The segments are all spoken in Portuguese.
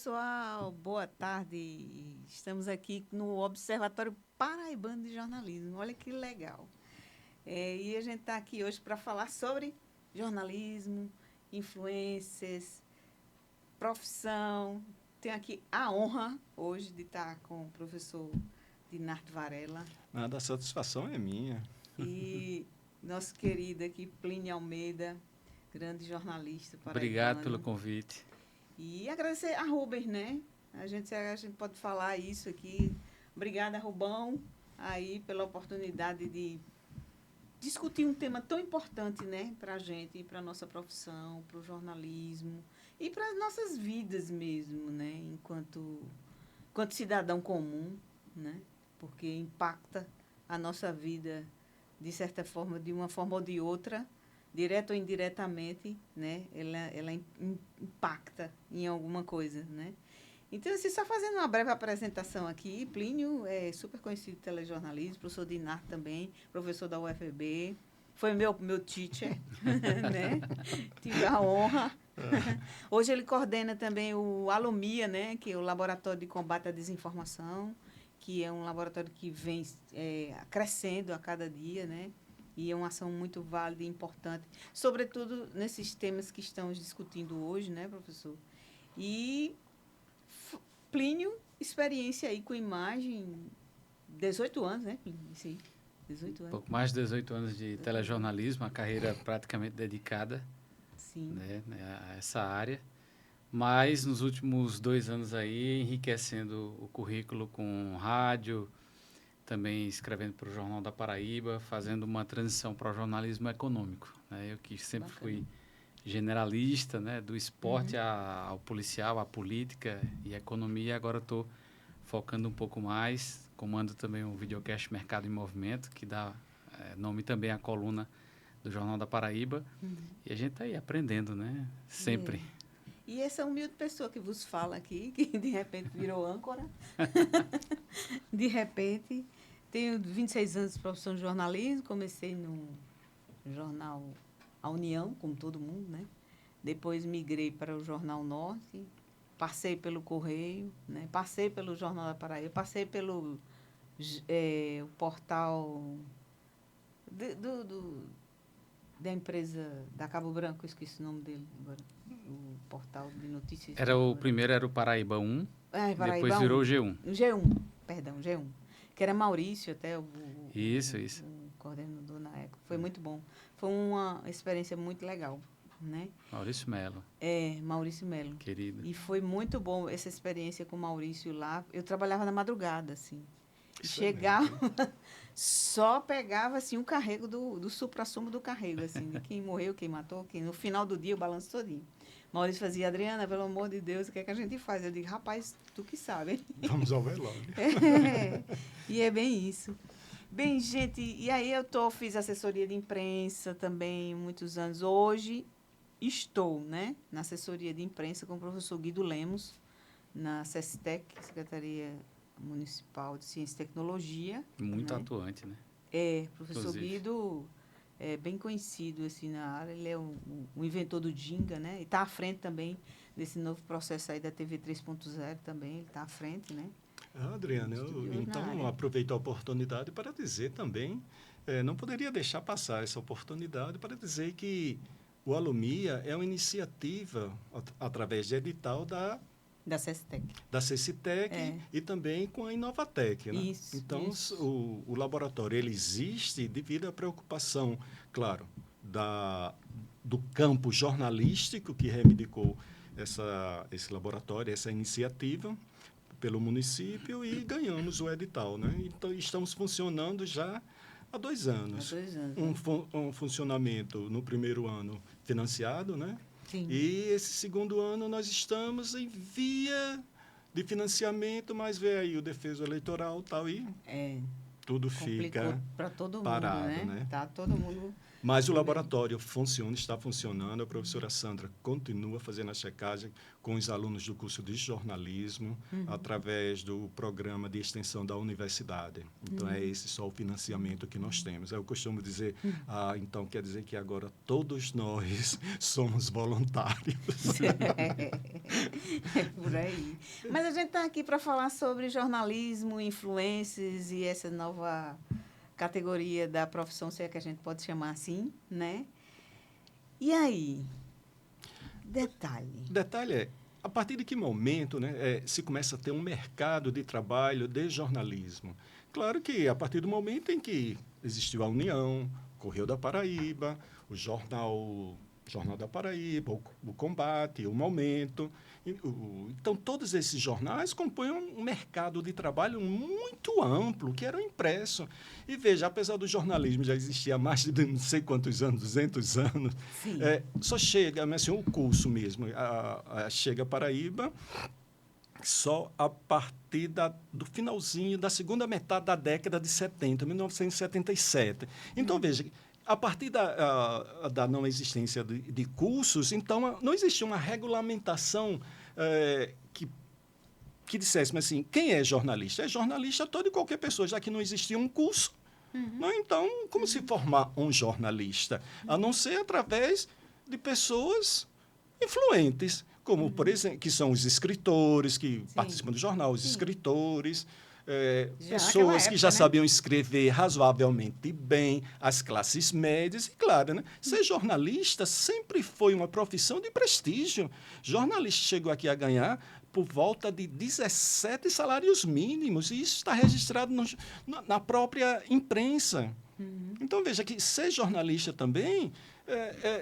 pessoal, boa tarde. Estamos aqui no Observatório Paraibano de Jornalismo. Olha que legal. E a gente está aqui hoje para falar sobre jornalismo, influências, profissão. Tenho aqui a honra hoje de estar com o professor Dinardo Varela Nada, a satisfação é minha. e nosso querido aqui Plínio Almeida, grande jornalista Obrigado pelo paraibano. convite. E agradecer a Rubens, né? A gente pode falar isso aqui. Obrigada, Rubão, aí pela oportunidade de discutir um tema tão importante, né, para a gente, para a nossa profissão, para o jornalismo e para as nossas vidas mesmo, né, enquanto cidadão comum, né, porque impacta a nossa vida de certa forma, de uma forma ou de outra, direta ou indiretamente, né, ela impacta em alguma coisa, né. Então, assim, só fazendo uma breve apresentação aqui, Plínio é super conhecido telejornalista, professor de INAR também, professor da UFB, foi meu teacher, né? Tive a honra. Hoje ele coordena também o Alumia, né? Que é o Laboratório de Combate à Desinformação, que é um laboratório que vem crescendo a cada dia, né? E é uma ação muito válida e importante, sobretudo nesses temas que estamos discutindo hoje, né, professor? E Plínio, experiência aí com imagem, 18 anos, né, Plínio? Isso aí, 18 anos. Pouco mais de 18 anos de telejornalismo, a carreira praticamente dedicada, Sim. né, a essa área. Mas nos últimos 2 anos aí, enriquecendo o currículo com rádio, também escrevendo para o Jornal da Paraíba, fazendo uma transição para o jornalismo econômico, né? Eu que sempre fui generalista, né, do esporte ao policial, à política e à economia, agora estou focando um pouco mais, comando também o videocast Mercado em Movimento, que dá nome também à coluna do Jornal da Paraíba, e a gente está aí aprendendo, né, sempre. E essa humilde pessoa que vos fala aqui, que de repente virou âncora, de repente, tenho 26 anos de profissão de jornalismo, comecei no jornal A União, como todo mundo, né? Depois migrei para o Jornal Norte, passei pelo Correio, né? Passei pelo Jornal da Paraíba, passei pelo o portal da empresa da Cabo Branco, eu esqueci o nome dele agora, o portal de notícias de Cabo Branco. Primeiro era o Paraíba 1, Paraíba depois virou o G1. O G1, perdão, G1. Que era Maurício até, Isso. o coordenador na época. Foi muito bom. Foi uma experiência muito legal, né? Maurício Melo. Maurício Melo. Querido. E foi muito bom essa experiência com o Maurício lá. Eu trabalhava na madrugada, assim. Chegava, só pegava, assim, o carrego do suprassumo do carrego, assim, de quem morreu, quem matou, no final do dia, o balanço todinho. Maurício fazia, Adriana, pelo amor de Deus, o que é que a gente faz? Eu digo, rapaz, tu que sabe. Vamos ao velório. E é bem isso. Bem, gente, e aí fiz assessoria de imprensa também, muitos anos. Hoje estou, né, na assessoria de imprensa com o professor Guido Lemos, na SESTEC, Secretaria Municipal de Ciência e Tecnologia. Muito né? atuante, né? Professor Inclusive. Guido é bem conhecido assim, na área, ele é o inventor do Dinga, né? E está à frente também desse novo processo aí da TV 3.0 também, ele está à frente, né? Adriana, então aproveito a oportunidade para dizer também, não poderia deixar passar essa oportunidade para dizer que o Alumia é uma iniciativa através de edital da CECITEC. Da CECITEC e também com a Inovatec. Né? Isso, então, isso. O laboratório ele existe devido à preocupação, claro, do campo jornalístico que reivindicou esse laboratório, essa iniciativa pelo município e ganhamos o edital. Né? Então, estamos funcionando já há 2 anos. Há 2 anos. Um funcionamento no primeiro ano financiado, né? Sim. E esse segundo ano nós estamos em via de financiamento, mas vê aí o defeso eleitoral tal e tudo fica para todo mundo, parado, né? né? Tá todo mundo Mas o laboratório funciona, está funcionando. A professora Sandra continua fazendo a checagem com os alunos do curso de jornalismo, através do programa de extensão da universidade. Então, é esse só o financiamento que nós temos. Eu costumo dizer, então quer dizer que agora todos nós somos voluntários. É por aí. Mas a gente está aqui para falar sobre jornalismo, influências e essa nova categoria da profissão, se é que a gente pode chamar assim, né? E aí? Detalhe é, a partir de que momento, né, se começa a ter um mercado de trabalho de jornalismo? Claro que a partir do momento em que existiu a União, Correio da Paraíba, o Jornal da Paraíba, o Combate, o Momento. Então, todos esses jornais compõem um mercado de trabalho muito amplo, que era o impresso. E veja, apesar do jornalismo já existir há mais de não sei quantos anos, 200 anos, só chega, mas assim, o curso mesmo, chega a Paraíba só a partir do finalzinho da segunda metade da década de 70, 1977. Então, veja, a partir da não existência de cursos, então, não existia uma regulamentação que dissesse, mas assim, quem é jornalista? É jornalista toda e qualquer pessoa, já que não existia um curso. Não, então, como se formar um jornalista? A não ser através de pessoas influentes, como, por exemplo, que são os escritores que participam do jornal, os escritores, pessoas que já sabiam escrever razoavelmente bem, as classes médias, e claro, né? Ser jornalista sempre foi uma profissão de prestígio. Jornalista chegou aqui a ganhar por volta de 17 salários mínimos, e isso está registrado na própria imprensa. Então, veja que ser jornalista também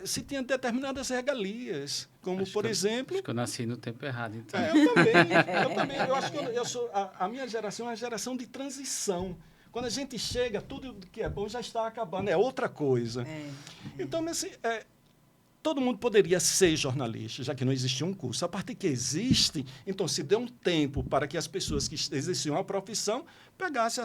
se tinha determinadas regalias, como, por exemplo... Acho que eu nasci no tempo errado, então. Eu também. Eu acho que eu sou... A minha geração é uma geração de transição. Quando a gente chega, tudo que é bom já está acabando, é outra coisa. Então, assim, todo mundo poderia ser jornalista, já que não existia um curso. A partir que existe, então, se deu um tempo para que as pessoas que exerciam a profissão pegassem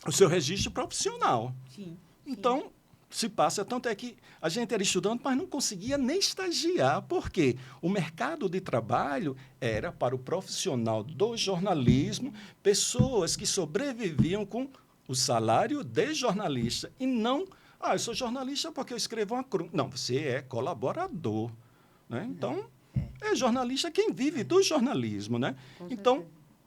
o seu registro profissional. Sim. Então, se passa, tanto é que a gente era estudante, mas não conseguia nem estagiar, porque o mercado de trabalho era para o profissional do jornalismo, pessoas que sobreviviam com o salário de jornalista, e não, eu sou jornalista porque eu escrevo uma crônica. Não, você é colaborador, né? Então, é jornalista quem vive do jornalismo, né? Então,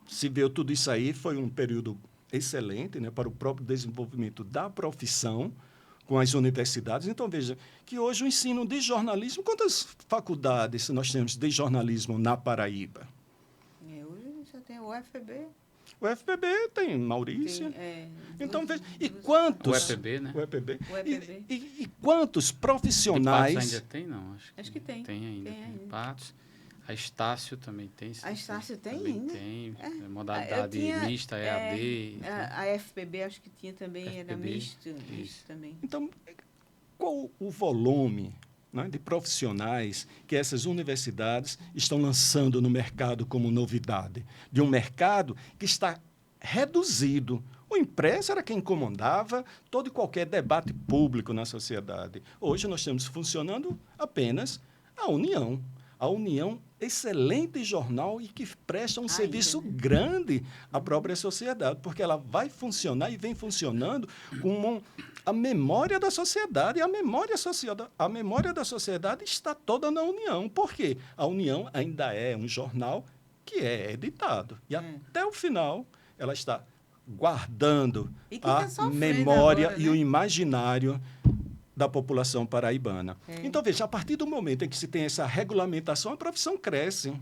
se viu tudo isso aí, foi um período excelente, né, para o próprio desenvolvimento da profissão com as universidades. Então, veja que hoje o ensino de jornalismo, quantas faculdades nós temos de jornalismo na Paraíba? Hoje só tem o UFPB. O UFPB tem Maurícia. Então, veja, e O quantos... UEPB, né? O UEPB. O UEPB. E quantos De profissionais... Patos ainda tem, não? Acho que tem. Tem ainda. Tem ainda. Patos. A Estácio também tem. A Estácio tem também ainda? tem. Eu Modalidade tinha, mista, EAD. A FPB acho que tinha também, era FPB, misto também. Então, qual o volume, né, de profissionais que essas universidades estão lançando no mercado como novidade? De um mercado que está reduzido. O impresso era quem comandava todo e qualquer debate público na sociedade. Hoje nós temos funcionando apenas a União. A União, excelente jornal e que presta um serviço grande à própria sociedade, porque ela vai funcionar e vem funcionando com a memória da sociedade. E a memória da sociedade está toda na União. Por quê? A União ainda é um jornal que é editado. E até o final ela está guardando a memória agora, né? E o imaginário da população paraibana. Então, veja, a partir do momento em que se tem essa regulamentação, a profissão cresce.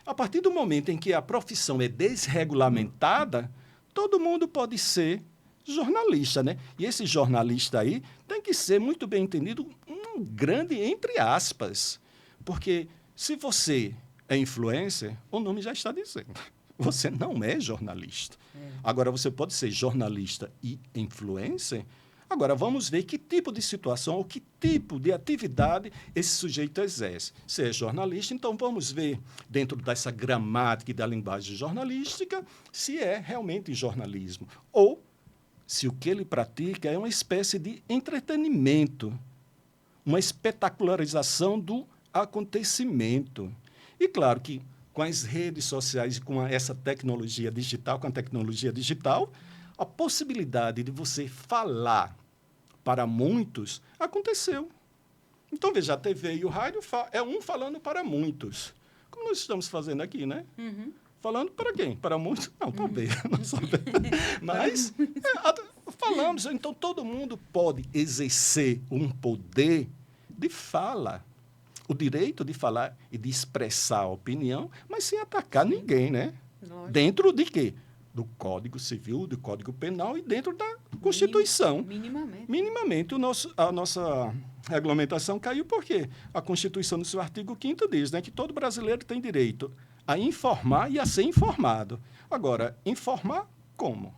A partir do momento em que a profissão é desregulamentada, todo mundo pode ser jornalista, né? E esse jornalista aí tem que ser muito bem entendido, um grande entre aspas, porque se você é influencer, o nome já está dizendo, você não é jornalista. Agora, você pode ser jornalista e influencer. Agora, vamos ver que tipo de situação ou que tipo de atividade esse sujeito exerce. Se é jornalista, então vamos ver, dentro dessa gramática e da linguagem jornalística, se é realmente jornalismo. Ou se o que ele pratica é uma espécie de entretenimento, uma espetacularização do acontecimento. E, claro, que com as redes sociais e com essa tecnologia digital, a possibilidade de você falar para muitos aconteceu. Então, veja, a TV e o rádio é um falando para muitos. Como nós estamos fazendo aqui, né? Uhum. Falando para quem? Para muitos? Não, para ver. Não sabemos. Mas falamos. Então, todo mundo pode exercer um poder de fala. O direito de falar e de expressar a opinião, mas sem atacar ninguém, né? Lógico. Dentro de quê? Do Código Civil, do Código Penal e dentro da Constituição. Minimamente, a nossa regulamentação caiu por quê? A Constituição, no seu artigo 5º, diz, né, que todo brasileiro tem direito a informar e a ser informado. Agora, informar como?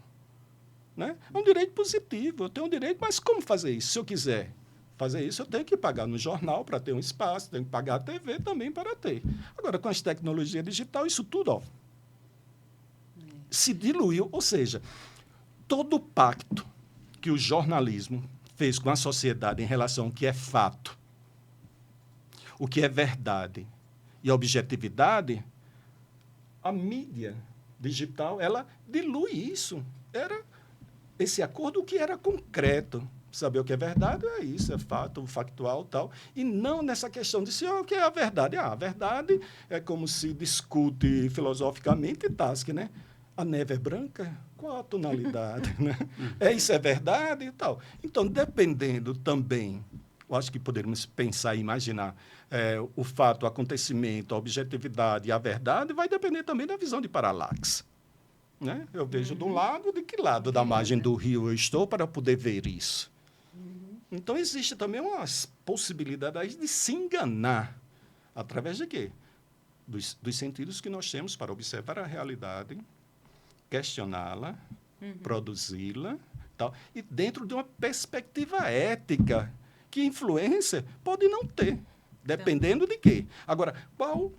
Né? É um direito positivo, eu tenho um direito, mas como fazer isso? Se eu quiser fazer isso, eu tenho que pagar no jornal para ter um espaço, tenho que pagar a TV também para ter. Agora, com as tecnologias digitais, isso tudo se diluiu, ou seja, todo o pacto que o jornalismo fez com a sociedade em relação ao que é fato, o que é verdade e a objetividade, a mídia digital, ela dilui isso. Era esse acordo, o que era concreto. Saber o que é verdade é isso, é fato, factual, tal. E não nessa questão de se o que é a verdade. A verdade é como se discute filosoficamente Tasque, né? A neve é branca? Qual a tonalidade? Né? Isso é verdade e tal. Então, dependendo também, eu acho que poderíamos pensar e imaginar o fato, o acontecimento, a objetividade e a verdade vai depender também da visão de paralaxe. Né? Eu vejo de um lado, de que lado da margem do rio eu estou para poder ver isso. Então, existe também umas possibilidades de se enganar. Através de quê? Dos sentidos que nós temos para observar a realidade, questioná-la, produzi-la, tal, e dentro de uma perspectiva ética, que influência pode não ter, dependendo de quê. Agora, qual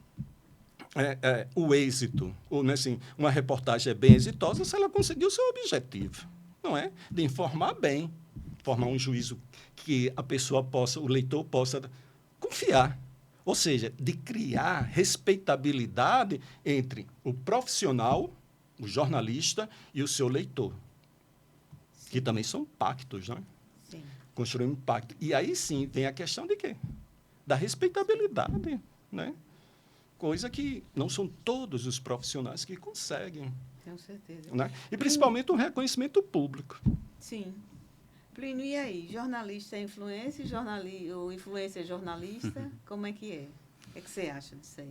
o êxito? Ou, né, assim, uma reportagem é bem exitosa se ela conseguiu o seu objetivo, não é? De informar bem, formar um juízo que a pessoa possa, o leitor possa confiar. Ou seja, de criar respeitabilidade entre o profissional, o jornalista e o seu leitor. Sim. Que também são pactos, né? Sim. Construir um pacto. E aí sim vem a questão de quê? Da respeitabilidade, né? Coisa que não são todos os profissionais que conseguem. Com certeza. Né? E principalmente um reconhecimento público. Sim. Plínio, e aí? Jornalista é influência, ou influência é jornalista? Como é que é? O que você acha disso aí?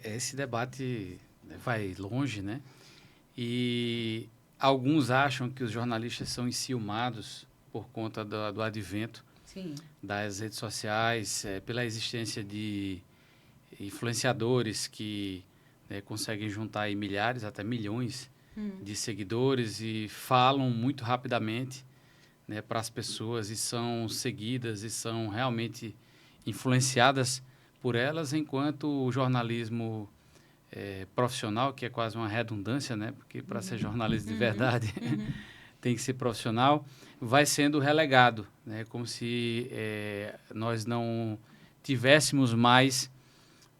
Esse debate vai longe, né? E alguns acham que os jornalistas são enciumados por conta do advento das redes sociais, pela existência de influenciadores que conseguem juntar aí milhares, até milhões de seguidores e falam muito rapidamente, né, para as pessoas e são seguidas e são realmente influenciadas por elas, enquanto o jornalismo profissional, que é quase uma redundância, né, porque para ser jornalista de verdade tem que ser profissional, vai sendo relegado, né, como se nós não tivéssemos mais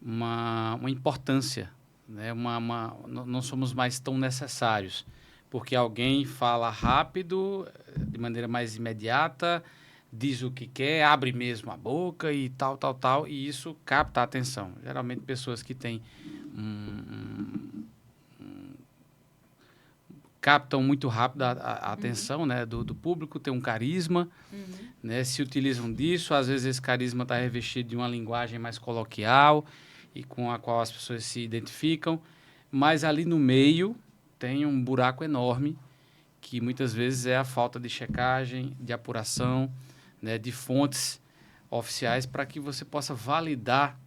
uma importância, né, não somos mais tão necessários. Porque alguém fala rápido, de maneira mais imediata, diz o que quer, abre mesmo a boca e tal, e isso capta a atenção. Geralmente, pessoas que têm captam muito rápido a atenção, né, do público, têm um carisma, né, se utilizam disso. Às vezes, esse carisma está revestido de uma linguagem mais coloquial e com a qual as pessoas se identificam, mas ali no meio tem um buraco enorme, que muitas vezes é a falta de checagem, de apuração, né, de fontes oficiais para que você possa validar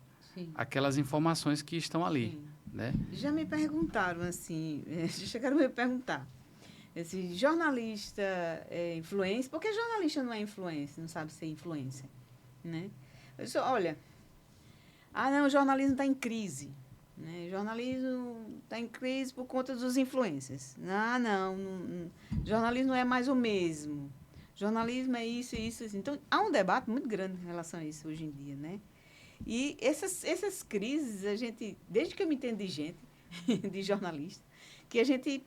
aquelas informações que estão ali. Né? Já me perguntaram assim, chegaram a me perguntar, esse jornalista é influência, porque jornalista não é influência, não sabe ser influência, né? Eu disse, olha, não, o jornalismo está em crise. Né? Jornalismo está em crise por conta dos influencers. Jornalismo não é mais o mesmo. Jornalismo é isso, isso, isso. Então, há um debate muito grande em relação a isso hoje em dia, né? E essas crises, a gente, desde que eu me entendo de gente, de jornalista, que a gente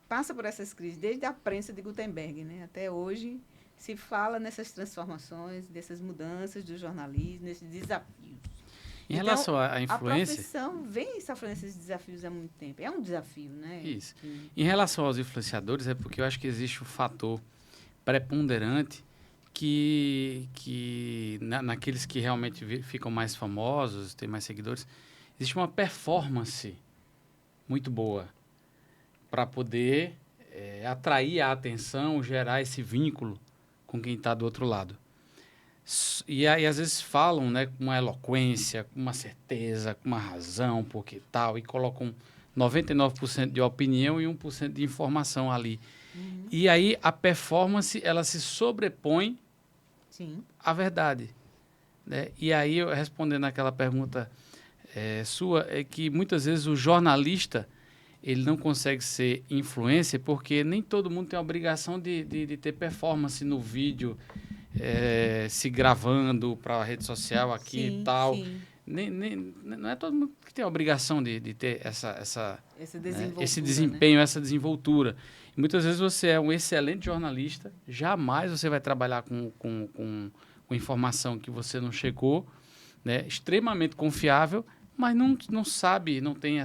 passa por essas crises, desde a prensa de Gutenberg, né? Até hoje, se fala nessas transformações, dessas mudanças do jornalismo, nesses desafios. Em relação à influência... A profissão vem sofrendo esses desafios há muito tempo. É um desafio, né? Isso. Em relação aos influenciadores, é porque eu acho que existe um fator preponderante naqueles que realmente ficam mais famosos, têm mais seguidores, existe uma performance muito boa para poder atrair a atenção, gerar esse vínculo com quem está do outro lado. E aí, às vezes, falam, né, com uma eloquência, com uma certeza, com uma razão, porque tal, e colocam 99% de opinião e 1% de informação ali. Uhum. E aí, a performance, ela se sobrepõe à verdade. Né? E aí, eu, respondendo aquela pergunta sua, é que muitas vezes o jornalista, ele não consegue ser influencer porque nem todo mundo tem a obrigação de ter performance no vídeo, se gravando para a rede social aqui e tal. Sim. Não é todo mundo que tem a obrigação de ter esse desempenho, né? Essa desenvoltura. E muitas vezes você é um excelente jornalista, jamais você vai trabalhar com informação que você não chegou, né? Extremamente confiável, mas não sabe, não tem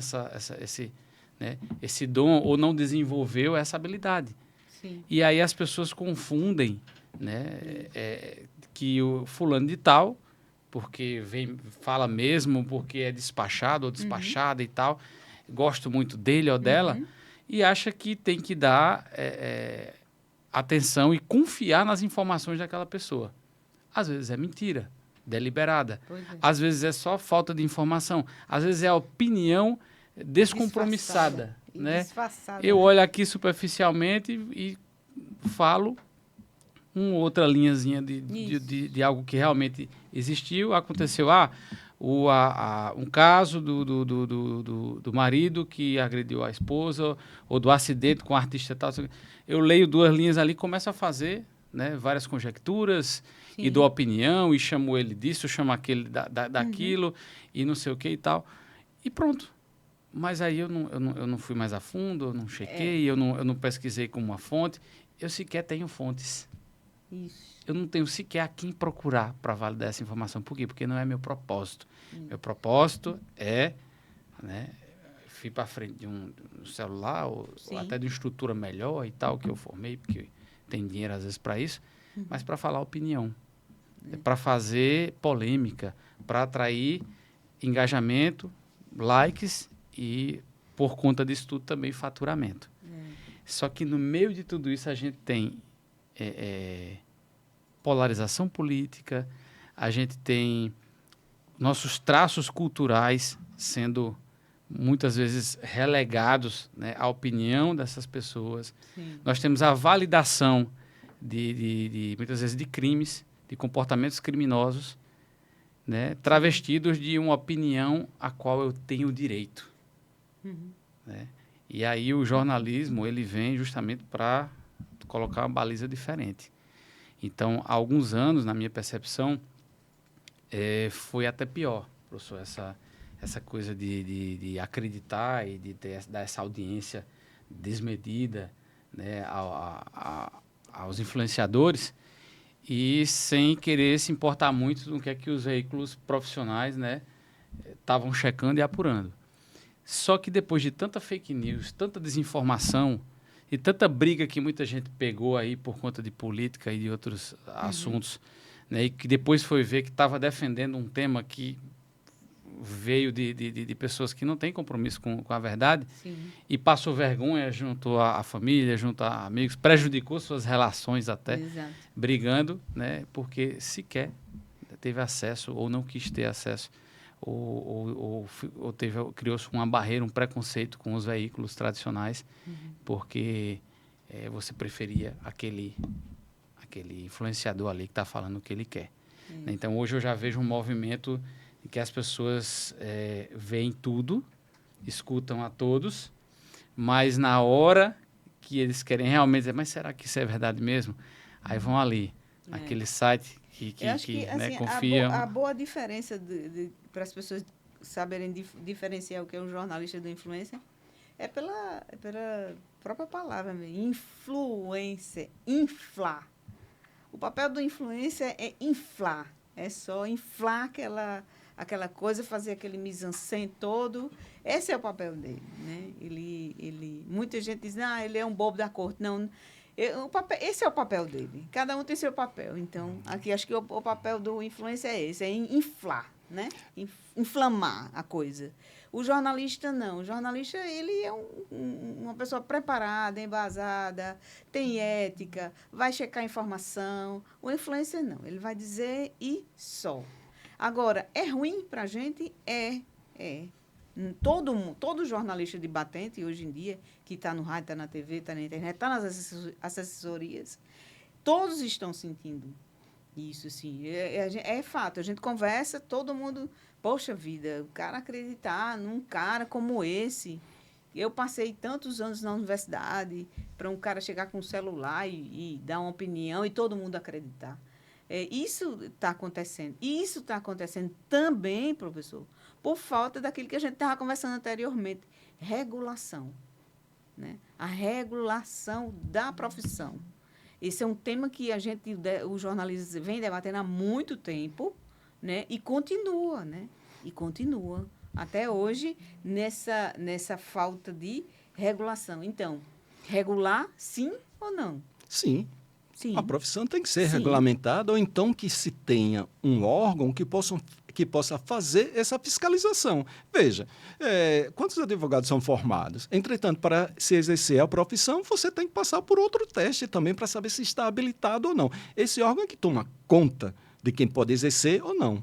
esse dom ou não desenvolveu essa habilidade. Sim. E aí as pessoas confundem, né, que o fulano de tal, porque fala mesmo, porque é despachado ou despachada e tal, gosto muito dele ou dela, e acha que tem que dar atenção e confiar nas informações daquela pessoa. Às vezes é mentira, deliberada. Às vezes é só falta de informação. Às vezes é a opinião descompromissada. Né? Eu olho aqui superficialmente e falo outra linhazinha de algo que realmente existiu, aconteceu. Um caso do marido que agrediu a esposa, ou do acidente com o artista tal. Eu leio 2 linhas ali e começo a fazer, né, várias conjecturas. Sim. E dou opinião, e chamo ele disso, chamo aquele daquilo, e não sei o que e tal. E pronto. Mas aí eu não fui mais a fundo, eu não chequei, eu não pesquisei com uma fonte. Eu sequer tenho fontes. Isso. Eu não tenho sequer a quem procurar para validar essa informação. Por quê? Porque não é meu propósito. Meu propósito é, né, fui para frente de um celular ou até de uma estrutura melhor e tal, que eu formei, porque tem dinheiro às vezes para isso, mas para falar opinião, para fazer polêmica, para atrair engajamento, likes e, por conta disso tudo, também faturamento. Só que no meio de tudo isso a gente tem polarização política, a gente tem nossos traços culturais sendo muitas vezes relegados, né, à opinião dessas pessoas. Sim. Nós temos a validação muitas vezes de crimes, de comportamentos criminosos, né, travestidos de uma opinião a qual eu tenho direito. Né? E aí o jornalismo ele vem justamente para colocar uma baliza diferente. Então, há alguns anos, na minha percepção, foi até pior, professor, essa coisa de acreditar e de dar essa audiência desmedida, né, aos influenciadores, e sem querer se importar muito do que é que os veículos profissionais, né, estavam checando e apurando. Só que depois de tanta fake news, tanta desinformação e tanta briga que muita gente pegou aí por conta de política e de outros assuntos, né, e que depois foi ver que estava defendendo um tema que veio de pessoas que não têm compromisso com a verdade. Sim. E passou vergonha junto à família, junto a amigos, prejudicou suas relações até. Exato. Brigando, né, porque sequer teve acesso ou não quis ter acesso ou criou-se uma barreira, um preconceito com os veículos tradicionais, porque você preferia aquele influenciador ali que está falando o que ele quer. Então, hoje eu já vejo um movimento em que as pessoas veem tudo, escutam a todos, mas na hora que eles querem realmente dizer, mas será que isso é verdade mesmo? Aí vão ali, aquele site que Eu acho que né, assim, confia. a boa diferença para as pessoas saberem diferenciar o que é um jornalista do influencer é pela própria palavra mesmo. Influencer, inflar. O papel do influencer é inflar. É só inflar aquela coisa, fazer aquele mise-en-scène todo. Esse é o papel dele, né? Muita gente diz, ele é um bobo da corte. Não, esse é o papel dele. Cada um tem seu papel. Então, aqui acho que o papel do influencer é esse, é inflar, né? Inflamar a coisa. O jornalista não. O jornalista, ele é uma pessoa preparada, embasada, tem ética, vai checar informação. O influencer não. Ele vai dizer e só. Agora, é ruim para a gente? É. Todo jornalista de batente, hoje em dia, que está no rádio, está na TV, está na internet, está nas assessorias, todos estão sentindo isso, sim. É fato. A gente conversa, todo mundo... Poxa vida, o cara acreditar num cara como esse. Eu passei tantos anos na universidade para um cara chegar com um celular e dar uma opinião e todo mundo acreditar. Isso está acontecendo. E isso está acontecendo também, professor, por falta daquilo que a gente estava conversando anteriormente, regulação, né? A regulação da profissão. Esse é um tema que os jornalistas vem debatendo há muito tempo, né? E continua, né? E continua até hoje nessa falta de regulação. Então, regular sim ou não? Sim. Sim. A profissão tem que ser regulamentada, ou então que se tenha um órgão que possa fazer essa fiscalização. Veja, quantos advogados são formados? Entretanto, para se exercer a profissão, você tem que passar por outro teste também para saber se está habilitado ou não. Esse órgão é que toma conta de quem pode exercer ou não.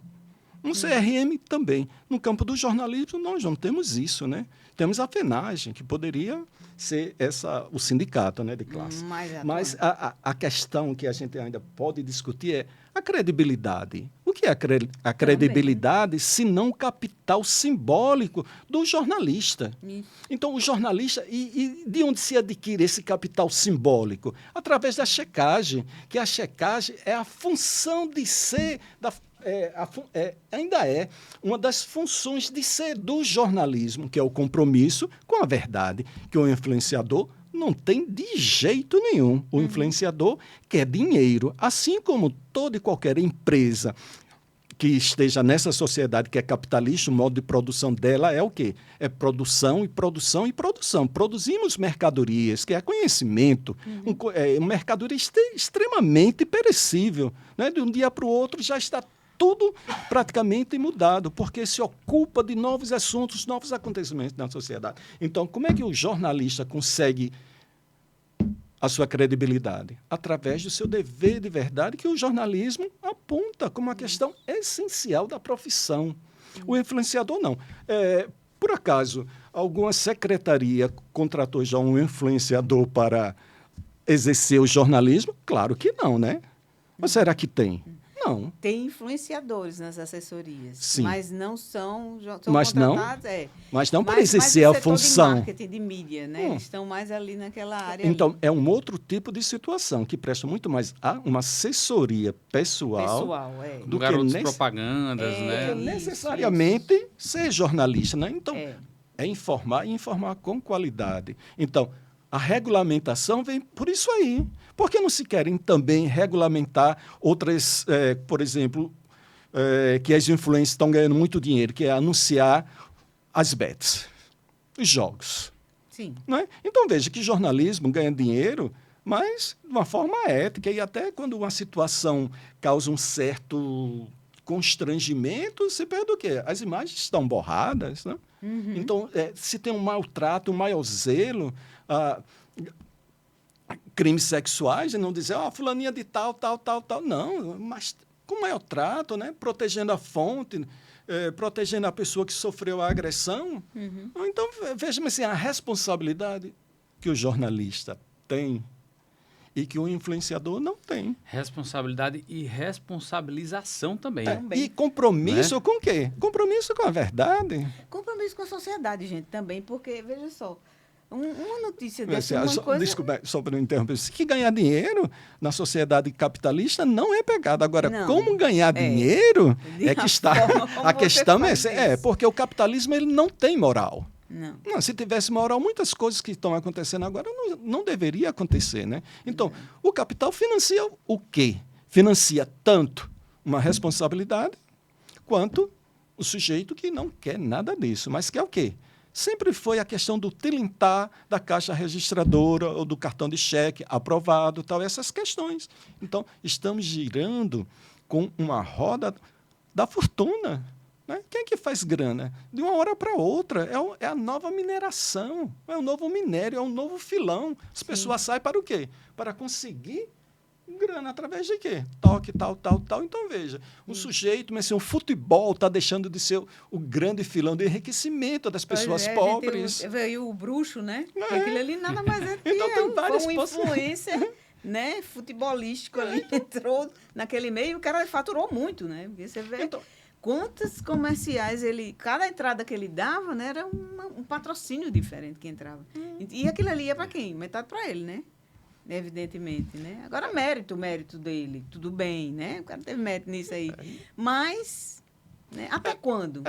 No CRM também. No campo do jornalismo, nós não temos isso, né? Temos a FENAGEM, que poderia ser o sindicato, né, de classe. Mas a questão que a gente ainda pode discutir é a credibilidade. O que é a credibilidade, se não o capital simbólico do jornalista? Então, o jornalista, e de onde se adquire esse capital simbólico? Através da checagem, que a checagem é a função de ser ainda é uma das funções de ser do jornalismo, que é o compromisso com a verdade, que o influenciador não tem de jeito nenhum. O influenciador quer dinheiro, assim como toda e qualquer empresa que esteja nessa sociedade que é capitalista, o modo de produção dela é o quê? É produção e produção e produção. Produzimos mercadorias, que é conhecimento, uma mercadoria extremamente perecível, né? De um dia para o outro já está tudo praticamente mudado, porque se ocupa de novos assuntos, novos acontecimentos na sociedade. Então, como é que o jornalista consegue a sua credibilidade? Através do seu dever de verdade, que o jornalismo aponta como uma questão essencial da profissão. O influenciador, não. Por acaso, alguma secretaria contratou já um influenciador para exercer o jornalismo? Claro que não, né? Ou será que tem? Não. Tem influenciadores nas assessorias, sim, mas não são mas contratados. Mas não para exercer a função. De marketing, de mídia, né? Eles estão mais ali naquela área. Então, ali. É um outro tipo de situação que presta muito mais a uma assessoria pessoal do que garotos propagandas, né? Necessariamente ser jornalista, né? Então, é informar e informar com qualidade. Então, a regulamentação vem por isso aí. Por que não se querem também regulamentar outras, por exemplo, que as influências estão ganhando muito dinheiro, que é anunciar as bets, os jogos. Sim. Não é? Então, veja que jornalismo ganha dinheiro, mas de uma forma ética, e até quando uma situação causa um certo constrangimento, se perde o quê? As imagens estão borradas, né? Então, se tem um maltrato, um mau zelo, crimes sexuais, e não dizer, fulaninha de tal. Não, mas com maior trato, né? Protegendo a fonte, protegendo a pessoa que sofreu a agressão. Então, veja-me assim, a responsabilidade que o jornalista tem e que o influenciador não tem. Responsabilidade e responsabilização também. E compromisso com o quê? Compromisso com a verdade. Compromisso com a sociedade, gente, também, porque, veja só, uma notícia dessa, uma coisa... Desculpa, só para não interromper. Se que ganhar dinheiro na sociedade capitalista não é pecado. Agora, Não. Como ganhar dinheiro é que está... A questão é porque o capitalismo ele não tem moral. Não. Se tivesse moral, muitas coisas que estão acontecendo agora não deveria acontecer, né? Então, o capital financia o quê? Financia tanto uma responsabilidade quanto o sujeito que não quer nada disso, mas quer o quê? Sempre foi a questão do tilintar da caixa registradora ou do cartão de cheque aprovado, tal, essas questões. Então, estamos girando com uma roda da fortuna. Né? Quem é que faz grana? De uma hora para outra. É a nova mineração, é o novo minério, é um novo filão. As pessoas saem para o quê? Para conseguir grana através de quê? Toque, tal. Então, veja, o sujeito, mas assim, o futebol está deixando de ser o grande filão de enriquecimento das pessoas pobres. Veio o bruxo, né? Aquilo ali nada mais é que então, tem várias uma influência né, futebolístico ali, entrou naquele meio e o cara faturou muito, né? Porque você vê quantos comerciais cada entrada que ele dava, né, era um patrocínio diferente que entrava. E aquilo ali ia para quem? Metade para ele, né? Evidentemente, né? Agora, mérito dele, tudo bem, né? O cara teve mérito nisso aí. Mas, né? Até quando?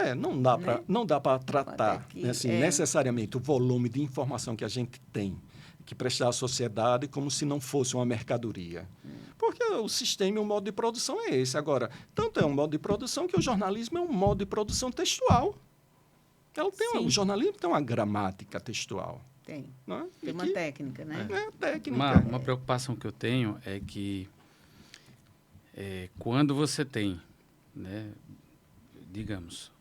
Não dá para tratar necessariamente o volume de informação que a gente tem que prestar à sociedade como se não fosse uma mercadoria. Porque o sistema e o modo de produção é esse. Agora, tanto é um modo de produção que o jornalismo é um modo de produção textual. O jornalismo tem uma gramática textual. Tem. Né? Tem uma técnica, né? Técnica. Uma preocupação que eu tenho é que quando você tem, né, digamos,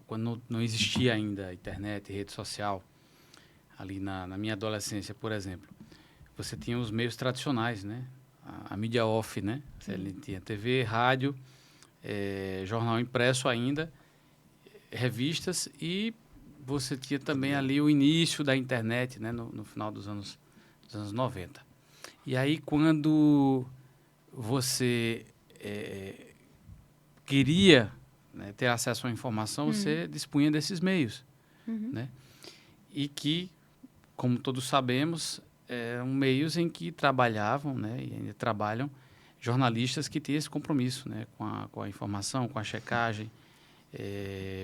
quando não existia ainda a internet, rede social, ali na minha adolescência, por exemplo, você tinha os meios tradicionais, né? A mídia off, né? Você tinha TV, rádio, jornal impresso ainda, revistas e você tinha também ali o início da internet, né, no final dos anos 90. E aí, quando você queria, né, ter acesso à informação, você dispunha desses meios. Né? E que, como todos sabemos, eram meios em que trabalhavam, né, e ainda trabalham jornalistas que tinham esse compromisso, né, com a informação, com a checagem,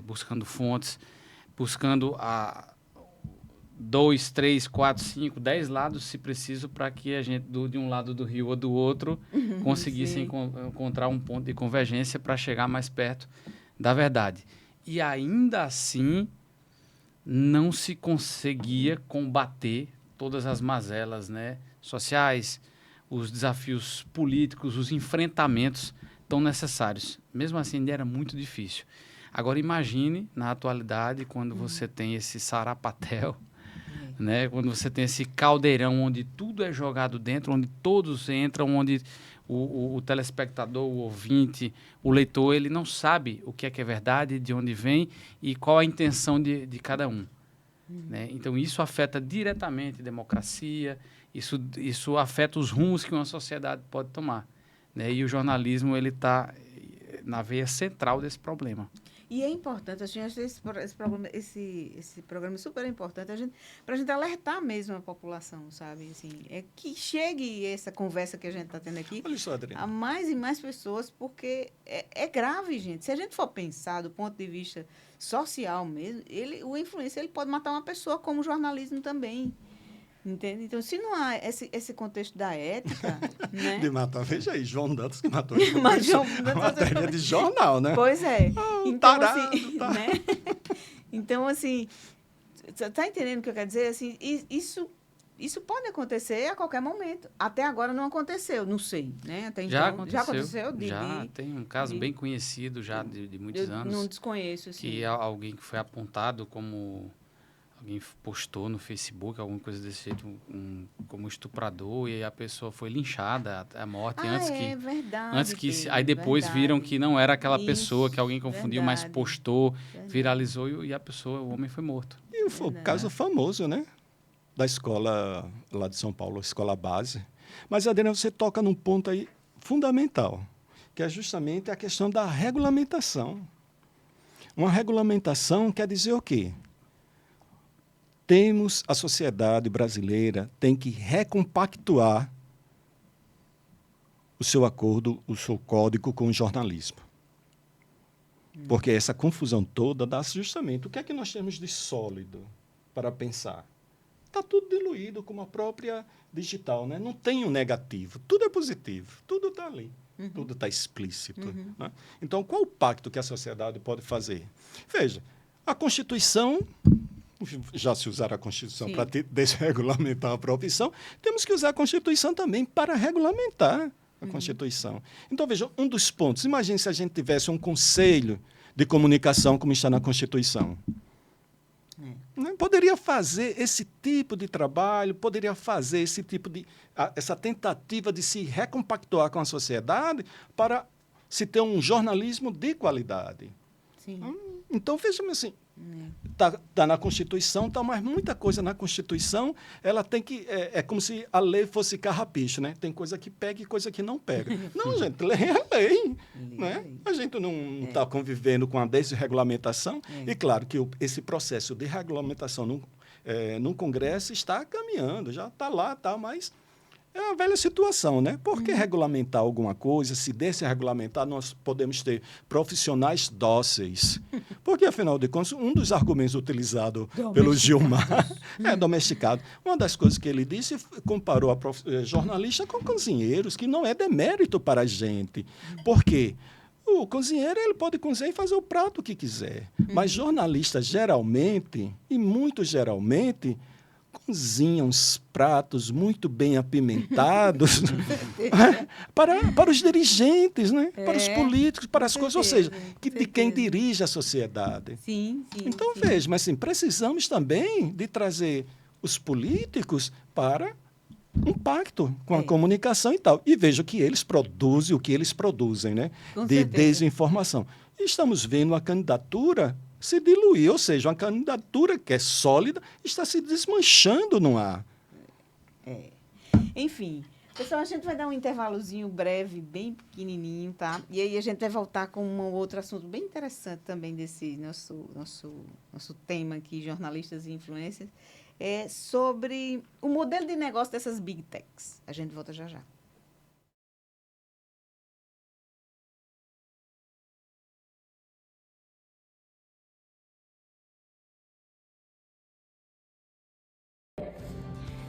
buscando fontes, buscando 2, 3, 4, 5, 10 lados, se preciso, para que a gente, de um lado do rio ou do outro, conseguisse encontrar um ponto de convergência para chegar mais perto da verdade. E ainda assim, não se conseguia combater todas as mazelas, né, sociais, os desafios políticos, os enfrentamentos tão necessários. Mesmo assim, ainda era muito difícil. Agora, imagine, na atualidade, quando você tem esse sarapatel, né? Quando você tem esse caldeirão onde tudo é jogado dentro, onde todos entram, onde o telespectador, o ouvinte, o leitor, ele não sabe o que é verdade, de onde vem e qual a intenção de cada um. Né? Então, isso afeta diretamente a democracia, isso afeta os rumos que uma sociedade pode tomar. Né? E o jornalismo ele está na veia central desse problema. E é importante, assim, esse programa é super importante para a gente alertar mesmo a população, sabe? Assim, que chegue essa conversa que a gente está tendo aqui a mais e mais pessoas, porque é grave, gente. Se a gente for pensar do ponto de vista social mesmo, o influencer ele pode matar uma pessoa, como o jornalismo também. Entende? Então, se não há esse contexto da ética, né? De matar, veja aí, João Dantas que matou Mas João Dantas, matéria de jornal, né? Pois é. Então, tarado, né? Então, assim, tá entendendo o que eu quero dizer? Assim, isso pode acontecer a qualquer momento. Até agora não aconteceu, não sei, né? Até então, já aconteceu? Tem um caso bem conhecido já de muitos anos. Não desconheço, assim. Que alguém que foi apontado como... Alguém postou no Facebook, alguma coisa desse jeito, como estuprador, e a pessoa foi linchada à morte. Verdade. Aí depois viram que não era aquela pessoa, que alguém confundiu, mas postou, viralizou, e o homem foi morto. E foi o caso famoso, né? Da escola lá de São Paulo, a escola base, Mas, Adriana, você toca num ponto aí fundamental, que é justamente a questão da regulamentação. Uma regulamentação quer dizer o quê? A sociedade brasileira tem que recompactuar o seu acordo, o seu código com o jornalismo. Porque essa confusão toda dá justamente o que é que nós temos de sólido para pensar. Está tudo diluído com a própria digital, né? Não tem um negativo, tudo é positivo, tudo está ali, tudo está explícito. Né? Então, qual o pacto que a sociedade pode fazer? Veja, a Constituição, já se usar a Constituição para desregulamentar a profissão, temos que usar a Constituição também para regulamentar a Constituição. Então, veja, um dos pontos, imagine se a gente tivesse um conselho de comunicação como está na Constituição. Poderia fazer esse tipo de trabalho, poderia fazer esse tipo de essa tentativa de se recompactuar com a sociedade para se ter um jornalismo de qualidade. Sim. Então, veja-me assim, tá na Constituição, mas muita coisa na Constituição, ela tem que... É como se a lei fosse carrapicho, né? Tem coisa que pega e coisa que não pega. Não, gente, lei é lei. Né? A gente não está convivendo com a desregulamentação. E, claro, que esse processo de regulamentação no Congresso está caminhando, já está lá, mas... É a velha situação, né? Por que regulamentar alguma coisa? Se desregulamentar, nós podemos ter profissionais dóceis. Porque, afinal de contas, um dos argumentos utilizados pelo Gilmar é domesticado. Uma das coisas que ele disse, comparou a jornalista com cozinheiros, que não é demérito para a gente. Por quê? O cozinheiro ele pode cozinhar e fazer o prato que quiser. Mas jornalistas, geralmente, e muito geralmente... cozinham uns pratos muito bem apimentados para os dirigentes, né? Para os políticos, para as coisas, ou seja, de quem dirige a sociedade. Sim. Então, veja, mas assim, precisamos também de trazer os políticos para um pacto com a comunicação e tal. E veja que eles produzem o que eles produzem, né? De desinformação. E estamos vendo a candidatura se diluir, ou seja, uma candidatura que é sólida está se desmanchando no ar. Enfim, pessoal, a gente vai dar um intervalozinho breve, bem pequenininho, tá? E aí a gente vai voltar com um outro assunto bem interessante também desse nosso tema aqui, jornalistas e influencers, sobre o modelo de negócio dessas Big Techs. A gente volta já já.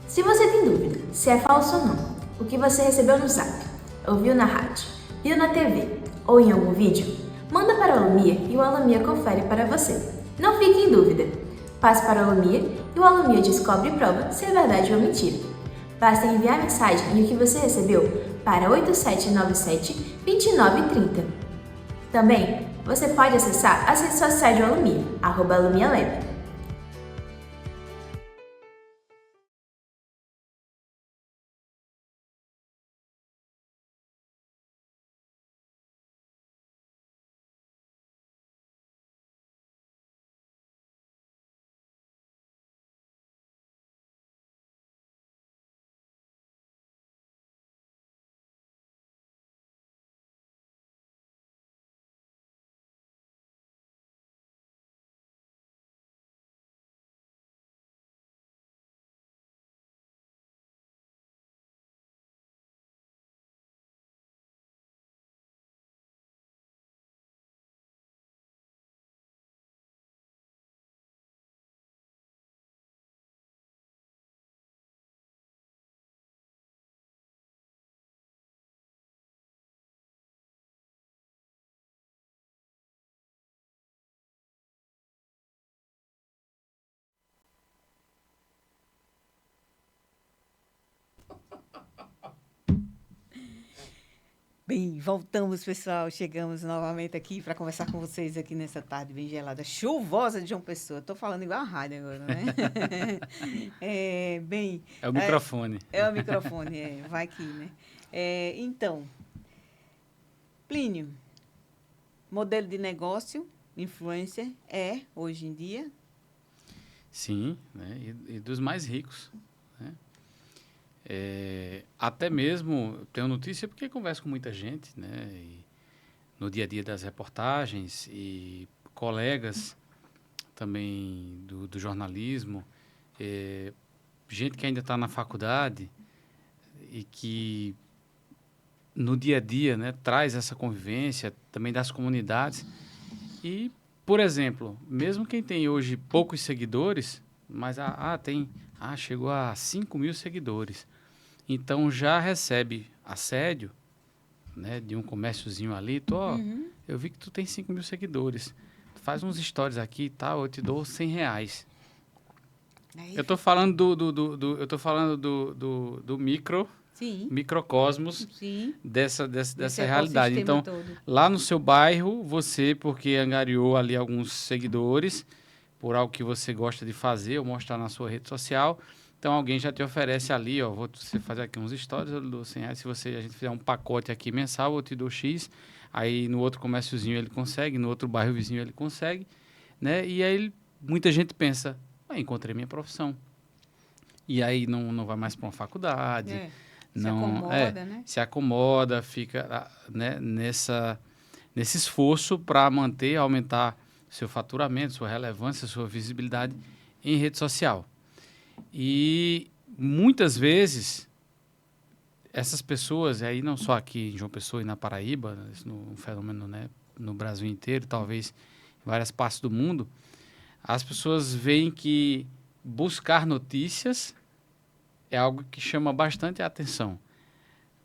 Se você tem dúvida se é falso ou não, o que você recebeu no Zap, ouviu na rádio, viu na TV ou em algum vídeo, manda para a Alumia e o Alumia confere para você. Não fique em dúvida. Passe para a Alumia e o Alumia descobre e prova se é verdade ou mentira. Basta enviar a mensagem e o que você recebeu para 8797-2930. Também, você pode acessar as redes sociais do Alumia, @AlumiaLab. Bem, voltamos, pessoal. Chegamos novamente aqui para conversar com vocês aqui nessa tarde bem gelada, chuvosa de João Pessoa. Estou falando igual a rádio agora, né? É o microfone. É o microfone, vai aqui, né? Então, Plínio, modelo de negócio, influencer, hoje em dia? Sim, né? E dos mais ricos. Né? até mesmo tenho notícia porque converso com muita gente, né? E no dia a dia das reportagens e colegas também do jornalismo, gente que ainda está na faculdade e que no dia a dia, né, traz essa convivência também das comunidades. E, por exemplo, mesmo quem tem hoje poucos seguidores, mas chegou a 5.000 seguidores, então já recebe assédio, né, de um comérciozinho ali, eu vi que tu tem 5.000 seguidores, tu faz uns stories aqui e tal, eu te dou R$100. Aí, Eu tô falando do microcosmos sim, dessa esse realidade. ecossistema Então, todo. lá no seu bairro, você, porque angariou ali alguns seguidores por algo que você gosta de fazer ou mostrar na sua rede social, então alguém já te oferece ali, ó, você fazer aqui uns stories, eu dou R$100. Se a gente fizer um pacote aqui mensal, eu te dou X, aí no outro comérciozinho ele consegue, no outro bairro vizinho ele consegue, né? E aí muita gente pensa, encontrei minha profissão. E aí não vai mais para uma faculdade, se acomoda, fica, né, nesse esforço para aumentar seu faturamento, sua relevância, sua visibilidade em rede social. E muitas vezes essas pessoas, aí não só aqui em João Pessoa e na Paraíba, isso é um fenômeno, né, no Brasil inteiro, talvez em várias partes do mundo, as pessoas veem que buscar notícias é algo que chama bastante a atenção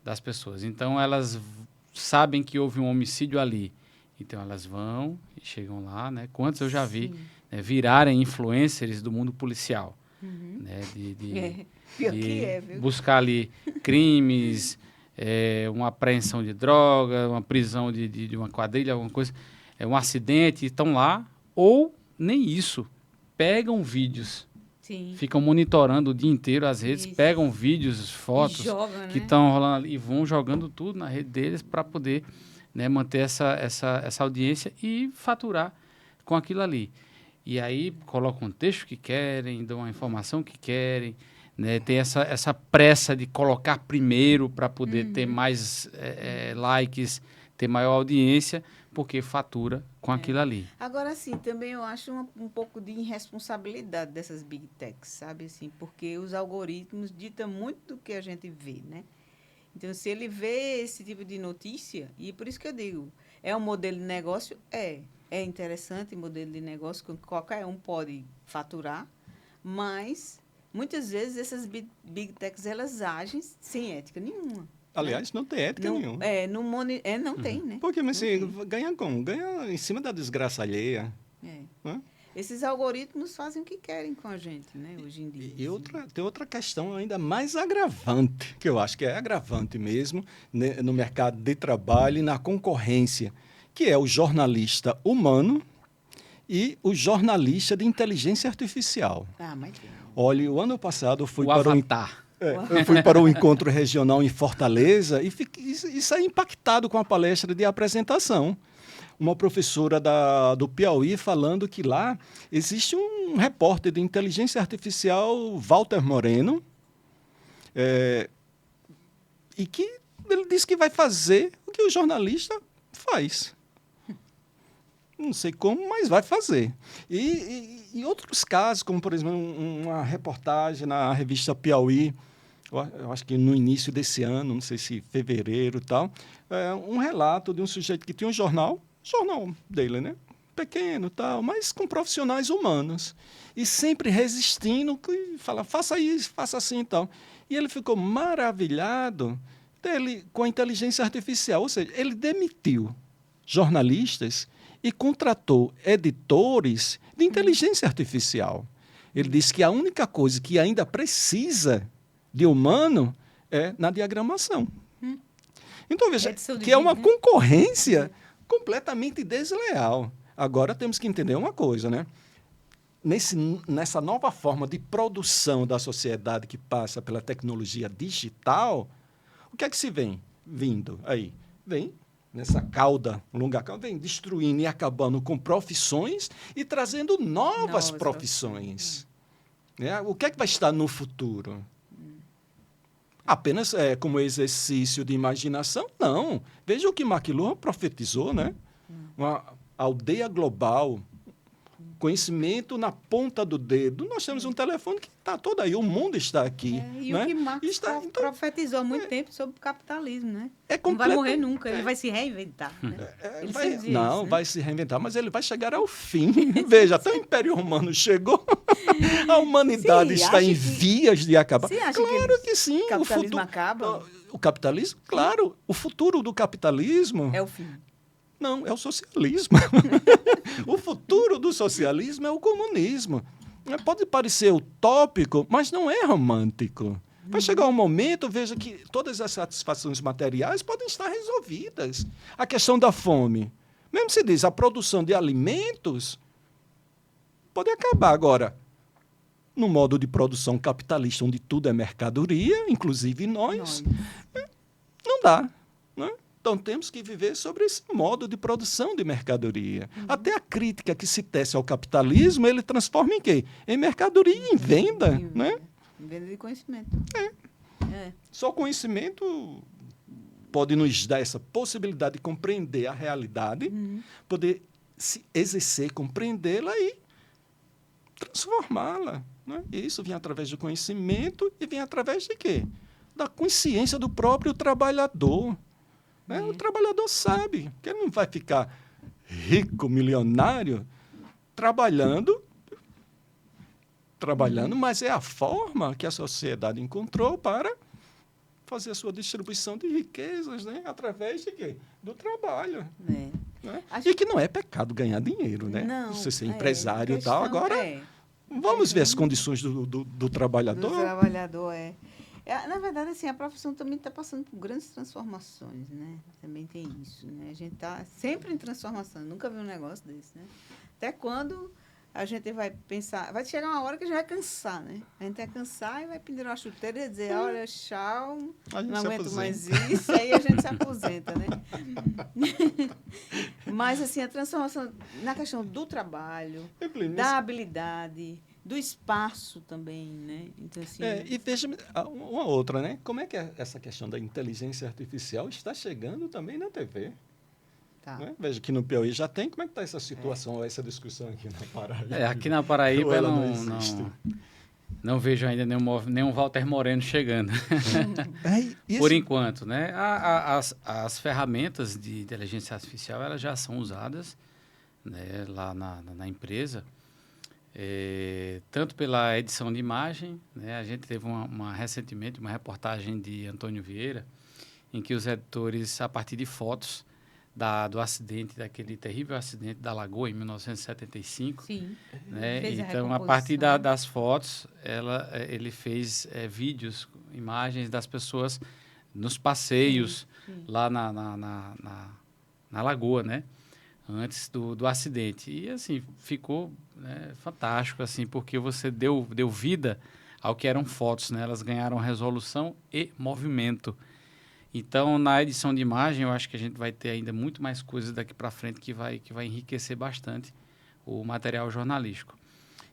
das pessoas. Então, elas sabem que houve um homicídio ali. Então, elas vão e chegam lá, né? Quantos eu já vi, né, virarem influencers do mundo policial. Né? De buscar ali crimes, uma apreensão de droga, uma prisão de uma quadrilha, alguma coisa, um acidente, estão lá, ou nem isso, pegam vídeos, ficam monitorando o dia inteiro as redes, pegam vídeos, fotos que estão rolando ali e vão jogando tudo na rede deles para poder, né, manter essa audiência e faturar com aquilo ali. E aí colocam um texto que querem, dão uma informação que querem, né? Tem essa pressa de colocar primeiro para poder ter mais likes, ter maior audiência, porque fatura com aquilo ali. Agora, sim, também eu acho um pouco de irresponsabilidade dessas big techs, sabe? Assim, porque os algoritmos ditam muito do que a gente vê, né? Então, se ele vê esse tipo de notícia, e por isso que eu digo, é um modelo de negócio? É interessante o modelo de negócio, que qualquer um pode faturar, mas muitas vezes essas big techs, elas agem sem ética nenhuma. Aliás, não tem ética nenhuma. Não tem, né? Porque, mas assim, ganha como? Ganha em cima da desgraça alheia. Esses algoritmos fazem o que querem com a gente, né, hoje em dia. E tem outra questão ainda mais agravante, que eu acho que é agravante mesmo, né, no mercado de trabalho e na concorrência, que é o jornalista humano e o jornalista de inteligência artificial. Mas... Olha, o ano passado eu fui eu fui para o encontro regional em Fortaleza e saí impactado com a palestra de apresentação. Uma professora do Piauí falando que lá existe um repórter de inteligência artificial, Walter Moreno, e que ele disse que vai fazer o que o jornalista faz. Não sei como, mas vai fazer. E outros casos, como, por exemplo, uma reportagem na revista Piauí, eu acho que no início desse ano, não sei se fevereiro e tal, um relato de um sujeito que tinha um jornal dele, né? Pequeno e tal, mas com profissionais humanos. E sempre resistindo, fala, faça isso, faça assim e tal. E ele ficou maravilhado com a inteligência artificial. Ou seja, ele demitiu jornalistas e contratou editores de inteligência artificial. Ele disse que a única coisa que ainda precisa de humano é na diagramação. Então, veja, que é uma concorrência completamente desleal. Agora temos que entender uma coisa, né? Nessa nova forma de produção da sociedade que passa pela tecnologia digital, o que é que se vem vindo aí? Vem nessa longa cauda, vem destruindo e acabando com profissões e trazendo novas profissões. O que é que vai estar no futuro? apenas como exercício de imaginação, não. Veja o que McLuhan profetizou, né? Uma aldeia global, conhecimento na ponta do dedo. Nós temos um telefone que está todo aí, o mundo está aqui. E né? o que Marx profetizou há muito tempo sobre o capitalismo, né? Não vai morrer nunca, ele vai se reinventar. Né? Ele sempre dizia não, isso, né? vai se reinventar, mas ele vai chegar ao fim. Veja, até o Império Romano chegou, a humanidade está em vias de acabar. Você acha claro que sim. O capitalismo acaba? O capitalismo, claro. O futuro do capitalismo... É o fim. Não, é o socialismo. O futuro do socialismo é o comunismo. Pode parecer utópico, mas não é romântico. Vai chegar um momento, veja que todas as satisfações materiais podem estar resolvidas. A questão da fome. Mesmo se diz, a produção de alimentos pode acabar. Agora, no modo de produção capitalista, onde tudo é mercadoria, inclusive nós. Não dá. Né? Então, temos que viver sobre esse modo de produção de mercadoria. Até a crítica que se tece ao capitalismo, ele transforma em quê? Em mercadoria e em venda. Né? Em venda de conhecimento. Só conhecimento pode nos dar essa possibilidade de compreender a realidade, poder se exercer, compreendê-la e transformá-la. Né? E isso vem através do conhecimento e vem através de quê? Da consciência do próprio trabalhador. Né? O trabalhador sabe que ele não vai ficar rico, milionário, trabalhando, mas é a forma que a sociedade encontrou para fazer a sua distribuição de riquezas, né? Através de quê? Do trabalho. Né? E que não é pecado ganhar dinheiro, né? Não, você ser empresário e tal. Agora, vamos ver as condições do trabalhador. Do trabalhador, na verdade, assim, a profissão também está passando por grandes transformações, né? Também tem isso, né? A gente está sempre em transformação. Nunca vi um negócio desse, né? Até quando a gente vai pensar... Vai chegar uma hora que a gente vai cansar, né? A gente vai cansar e vai pendurar a chuteira e dizer, olha, tchau, não aguento mais isso. Aí a gente se aposenta, né? Mas, assim, a transformação na questão do trabalho, da habilidade... do espaço também, né? Então, assim... e veja uma outra, né? Como é que essa questão da inteligência artificial está chegando também na TV? Tá. Né? Veja que no Piauí já tem. Como é que está essa situação, essa discussão aqui na Paraíba? Aqui na Paraíba ela não vejo ainda nenhum Walter Moreno chegando. Por enquanto, né? As ferramentas de inteligência artificial elas já são usadas, né, lá na empresa. Tanto pela edição de imagem, né? A gente teve recentemente uma reportagem de Antônio Vieira, em que os editores, a partir de fotos do acidente, daquele terrível acidente da Lagoa, em 1975, Sim. Né? Então, a partir das fotos, ele fez vídeos, imagens das pessoas nos passeios lá na Lagoa, né? Antes do acidente. E, assim, ficou, né, fantástico, assim, porque você deu vida ao que eram fotos, né? Elas ganharam resolução e movimento. Então, na edição de imagem, eu acho que a gente vai ter ainda muito mais coisas daqui para frente que vai enriquecer bastante o material jornalístico.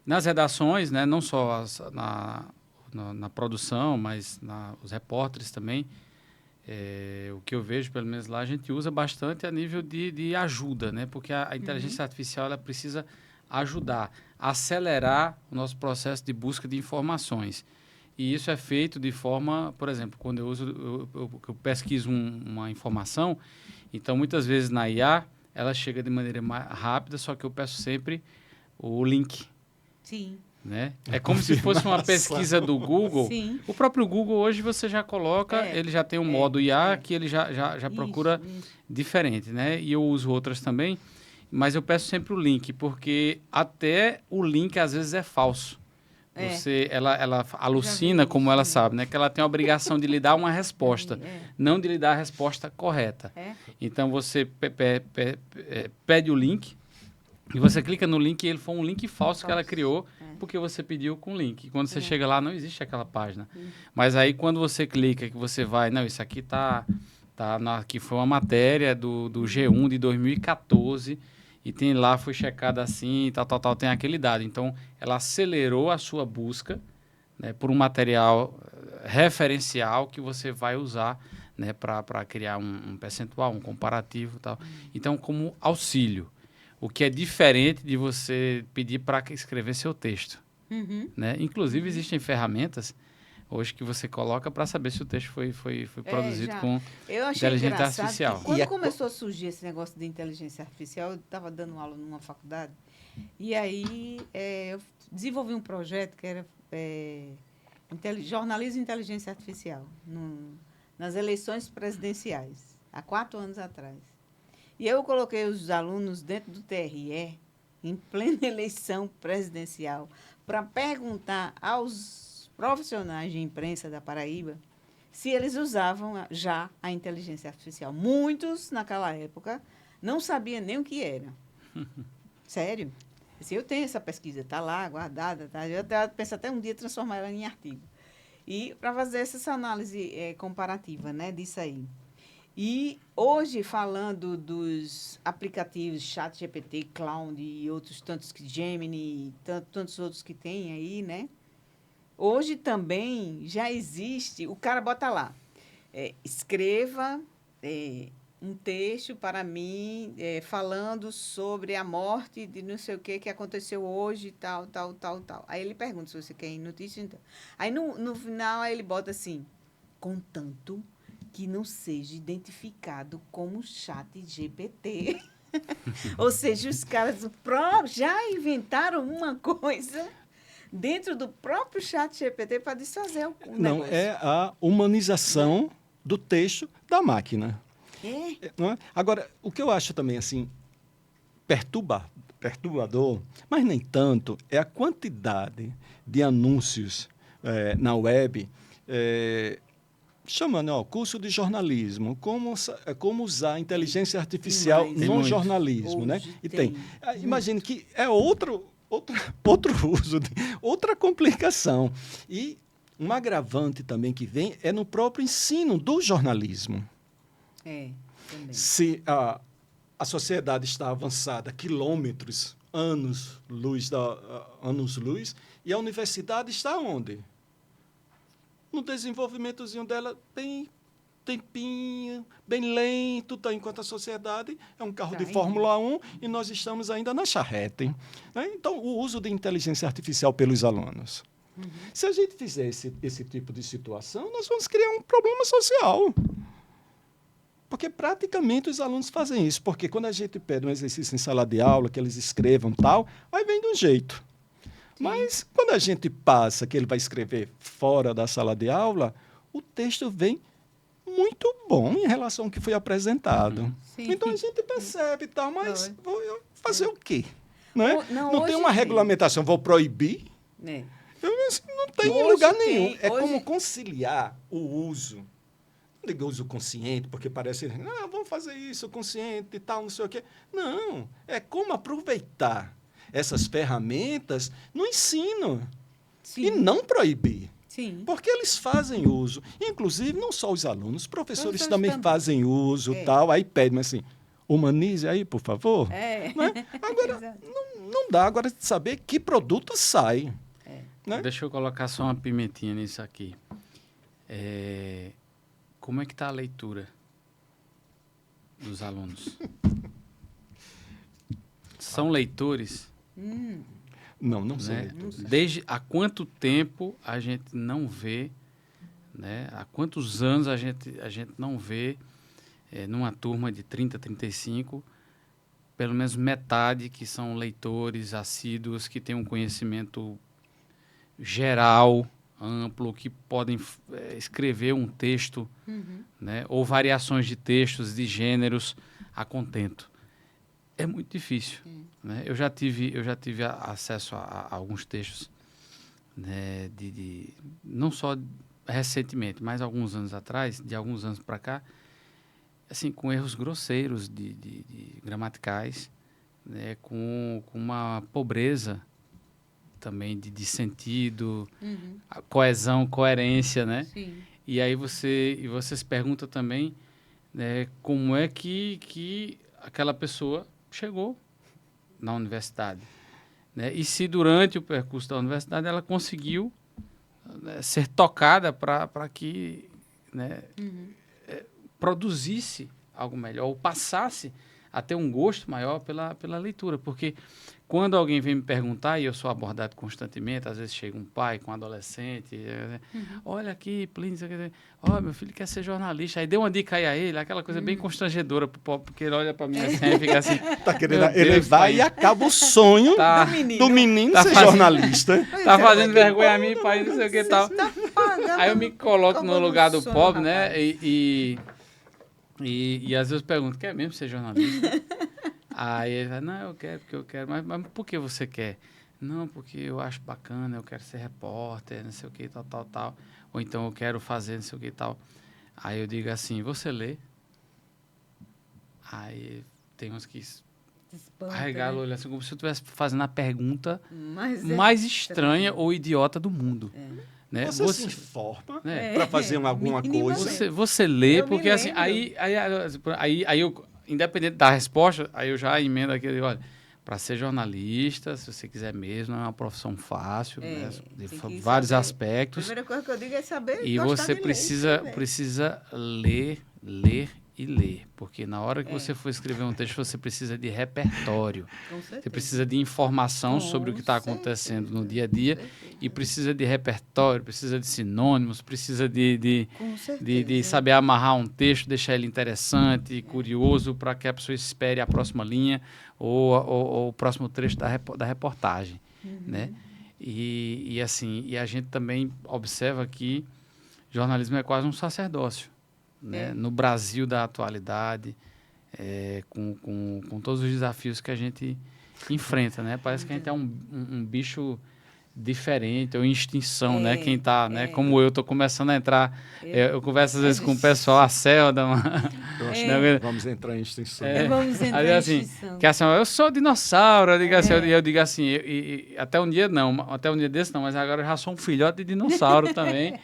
Nas redações, né, não só na produção, mas os repórteres também, o que eu vejo, pelo menos lá, a gente usa bastante a nível de ajuda, né? Porque a inteligência artificial ela precisa ajudar, acelerar o nosso processo de busca de informações. E isso é feito de forma, por exemplo, quando eu pesquiso uma informação, então muitas vezes na IA ela chega de maneira mais rápida, só que eu peço sempre o link. Sim. Né? É como se fosse uma pesquisa do Google. Sim. O próprio Google hoje você já coloca, ele já tem um modo IA que ele já procura diferente, né? E eu uso outras também, mas eu peço sempre o link, porque até o link às vezes é falso. Ela alucina, como ela sabe, né? Que ela tem a obrigação de lhe dar uma resposta, não de lhe dar a resposta correta. Então, você pede o link, e você clica no link e ele foi um link falso que ela criou, porque você pediu com link. E quando você chega lá, não existe aquela página. Mas aí, quando você clica, que você vai... Não, isso aqui aqui foi uma matéria do G1 de 2014... E tem lá, foi checado assim, tal, tem aquele dado. Então, ela acelerou a sua busca, né, por um material referencial que você vai usar, né, para criar um percentual, um comparativo e tal. Então, como auxílio, o que é diferente de você pedir para escrever seu texto. Né? Inclusive, existem ferramentas hoje que você coloca para saber se o texto foi produzido com inteligência artificial. Quando começou a surgir esse negócio de inteligência artificial, eu estava dando aula numa faculdade, e aí eu desenvolvi um projeto que era jornalismo e inteligência artificial, nas eleições presidenciais, há 4 anos atrás. E eu coloquei os alunos dentro do TRE, em plena eleição presidencial, para perguntar aos profissionais de imprensa da Paraíba se eles usavam já a inteligência artificial. Muitos, naquela época, não sabiam nem o que era. Sério. Se eu tenho essa pesquisa, está lá, guardada, tá? Eu penso até um dia transformar ela em artigo. E para fazer essa análise comparativa, né, disso aí. E hoje, falando dos aplicativos ChatGPT, Cloud e outros tantos que Gemini, tantos outros que tem aí, né? Hoje também já existe, o cara bota lá, escreva um texto para mim falando sobre a morte de não sei o que aconteceu hoje, tal. Aí ele pergunta se você quer notícia. Então. Aí no final aí ele bota assim, contanto que não seja identificado como ChatGPT. Ou seja, os caras já inventaram uma coisa dentro do próprio ChatGPT para desfazer o negócio. Não, é a humanização do texto da máquina. Não é? Agora, o que eu acho também assim perturbador, mas nem tanto, é a quantidade de anúncios na web chamando curso de jornalismo, como usar a inteligência artificial no jornalismo, né? E tem. Imagine que é outro uso, outra complicação. E um agravante também que vem é no próprio ensino do jornalismo. Também. Se a sociedade está avançada quilômetros, anos-luz, e a universidade está onde? No desenvolvimentozinho dela, bem tempinho, bem lento, enquanto a sociedade é um carro de Fórmula 1 e nós estamos ainda na charrete. Né? Então, o uso de inteligência artificial pelos alunos. Se a gente fizer esse tipo de situação, nós vamos criar um problema social. Porque praticamente os alunos fazem isso. Porque quando a gente pede um exercício em sala de aula, que eles escrevam tal, aí vem de um jeito. Sim. Mas quando a gente passa, que ele vai escrever fora da sala de aula, o texto vem muito bom em relação ao que foi apresentado. Sim. Então a gente percebe e tal, mas vou fazer o quê? Né? Não tem uma regulamentação, vou proibir. Não tem em lugar nenhum. É como conciliar o uso. Não digo uso consciente, porque parece, vamos fazer isso, consciente e tal, não sei o quê. Não, é como aproveitar essas ferramentas no ensino. Sim. E não proibir. Sim. Porque eles fazem uso. Inclusive, não só os alunos, os professores também fazem uso, tal. Aí pedem assim, humanize aí, por favor. Né? Agora, não dá agora de saber que produto sai. Né? Deixa eu colocar só uma pimentinha nisso aqui. Como é que está a leitura dos alunos? São leitores? Não são leitores. Desde há quanto tempo a gente não vê, né? Há quantos anos a gente não vê numa turma de 30, 35, pelo menos metade que são leitores assíduos, que têm um conhecimento geral, amplo, que podem escrever um texto, né? Ou variações de textos, de gêneros a contento. É muito difícil. Né? Eu já tive acesso a alguns textos, né, não só recentemente, mas alguns anos atrás, de alguns anos para cá, assim, com erros grosseiros de gramaticais, né, com uma pobreza também de sentido, a coesão, coerência, né? Sim. E aí você se pergunta também, né, como é que aquela pessoa chegou na universidade, né? E se durante o percurso da universidade ela conseguiu né, ser tocada para que, né, produzisse algo melhor, ou passasse a ter um gosto maior pela leitura. Porque quando alguém vem me perguntar, e eu sou abordado constantemente, às vezes chega um pai com um adolescente, olha aqui, Plínio, meu filho quer ser jornalista, aí deu uma dica aí a ele, aquela coisa bem constrangedora pro pobre, porque ele olha para mim assim e fica assim, Tá querendo elevar e acaba o sonho do menino ser jornalista. Tá fazendo vergonha a mim, pai, não sei o que tal. Aí eu me coloco no lugar do pobre, né, e às vezes eu pergunto, quer mesmo ser jornalista? Aí ele fala, não, eu quero, porque eu quero. Mas por que você quer? Não, porque eu acho bacana, eu quero ser repórter, não sei o que, tal. Ou então eu quero fazer não sei o que, tal. Aí eu digo assim, você lê? Aí tem uns que arregalam o olho assim, como se eu estivesse fazendo a pergunta mais estranha ou idiota do mundo. Né? Você se informa para fazer alguma coisa. Você lê, porque assim, aí eu, independente da resposta, aí eu já emendo aquele, olha, para ser jornalista, se você quiser mesmo, é uma profissão fácil, né, de vários aspectos. A primeira coisa que eu digo é saber e você precisa ler e ler, porque na hora que você for escrever um texto, você precisa de repertório. Você precisa de informação sobre o que está acontecendo no dia a dia e precisa de repertório, precisa de sinônimos, precisa de saber amarrar um texto, deixar ele interessante, curioso, para que a pessoa espere a próxima linha ou o próximo trecho da reportagem, né? E assim, e a gente também observa que jornalismo é quase um sacerdócio. Né? No Brasil da atualidade, com todos os desafios que a gente enfrenta, né? Parece que a gente é um bicho diferente, ou em extinção, né? Quem está, né? Como eu estou começando a entrar, eu converso às vezes com o pessoal, a Celda, vamos entrar em extinção. Vamos entrar em extinção. Que assim, eu sou dinossauro, eu digo assim, eu digo assim, até um dia desse não, mas agora eu já sou um filhote de dinossauro também.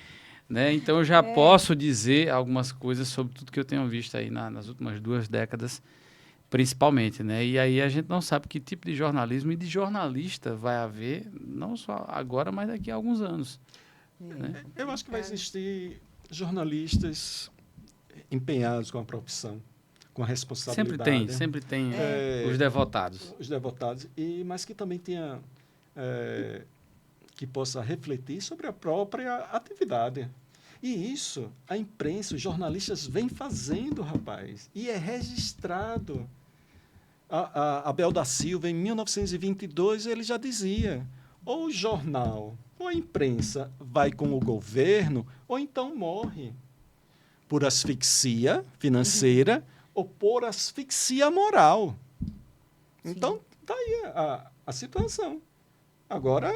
Né? Então, eu já posso dizer algumas coisas sobre tudo que eu tenho visto aí nas últimas 2 décadas, principalmente. Né? E aí a gente não sabe que tipo de jornalismo e de jornalista vai haver, não só agora, mas daqui a alguns anos. Né? Eu acho que vai existir jornalistas empenhados com a profissão, com a responsabilidade. Sempre tem os devotados. Os devotados, mas que também tenha... que possa refletir sobre a própria atividade. E isso, a imprensa, os jornalistas vêm fazendo, rapaz, e é registrado. Abel da Silva, em 1922, ele já dizia, ou o jornal, ou a imprensa vai com o governo, ou então morre por asfixia financeira ou por asfixia moral. Sim. Então, está aí a situação. Agora...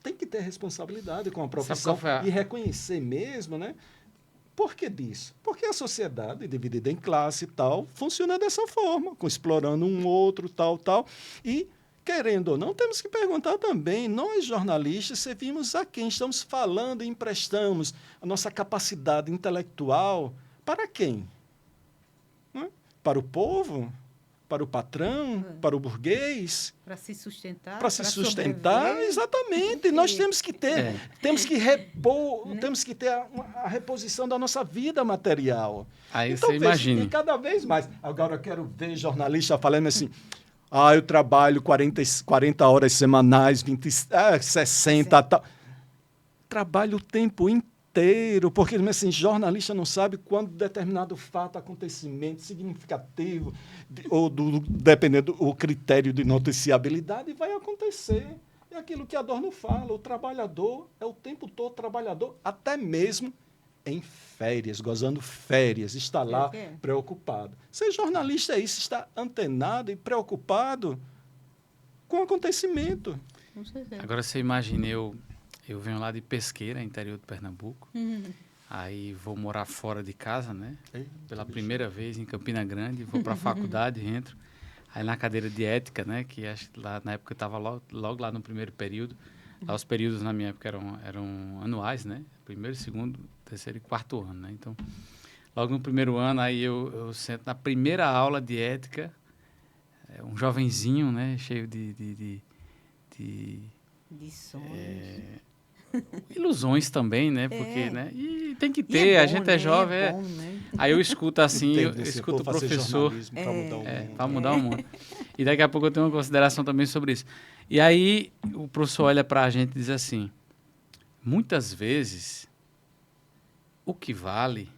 tem que ter responsabilidade com a profissão e reconhecer mesmo, né? Por que disso? Porque a sociedade, dividida em classe e tal, funciona dessa forma, explorando um outro, tal. E, querendo ou não, temos que perguntar também, nós jornalistas servimos a quem? Estamos falando e emprestamos a nossa capacidade intelectual para quem? Não é? Para o povo? Para o patrão, para o burguês. Para se sustentar. Para se sustentar, exatamente. Nós temos que ter, temos que repor, né? Temos que ter a reposição da nossa vida material. Aí então, você imagina. E cada vez mais. Agora eu quero ver jornalista falando assim, eu trabalho 40 horas semanais, 60, tal. Trabalho o tempo inteiro. Porque assim, jornalista não sabe quando determinado fato, acontecimento significativo, ou dependendo do critério de noticiabilidade, vai acontecer. É aquilo que Adorno fala, o trabalhador é o tempo todo trabalhador, até mesmo em férias, gozando férias, está lá preocupado. Ser jornalista é isso, está antenado e preocupado com o acontecimento. Com certeza. Agora você imagina, eu venho lá de Pesqueira, interior de Pernambuco. Aí vou morar fora de casa, né? Pela primeira vez em Campina Grande. Vou para a faculdade, entro. Aí na cadeira de ética, né? Que acho que lá na época eu estava logo lá no primeiro período. Lá os períodos na minha época eram anuais, né? Primeiro, segundo, terceiro e quarto ano, né? Então, logo no primeiro ano, aí eu sento na primeira aula de ética, um jovenzinho, né? Cheio de sonhos. ilusões também, né? Porque, né? E tem que E ter, é a bom, gente né? é jovem. É bom, né? Aí eu escuto assim, eu Entendo, assim, escuto o vou fazer professor jornalismo para mudar o mundo. para mudar o mundo. E daqui a pouco eu tenho uma consideração também sobre isso. E aí o professor olha para a gente e diz assim, muitas vezes o que vale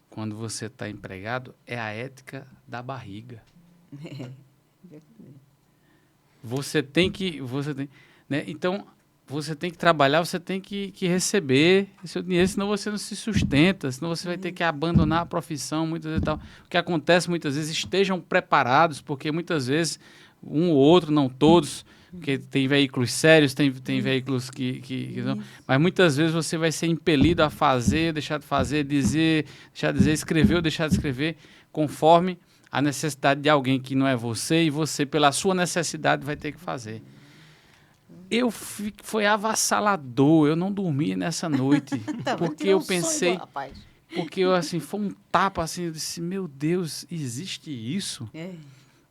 quando você está empregado é a ética da barriga. Né? Então, você tem que trabalhar, você tem que receber seu dinheiro, senão você não se sustenta, senão você vai ter que abandonar a profissão, muitas vezes e tal. O que acontece muitas vezes, estejam preparados, porque muitas vezes um ou outro, não todos, porque tem veículos sérios, tem veículos que não, mas muitas vezes você vai ser impelido a fazer, deixar de fazer, dizer, deixar de dizer, escrever ou deixar de escrever, conforme a necessidade de alguém que não é você, e você, pela sua necessidade, vai ter que fazer. Foi avassalador, eu não dormi nessa noite, porque eu pensei, porque eu, assim, foi um tapa, assim, eu disse, meu Deus, existe isso?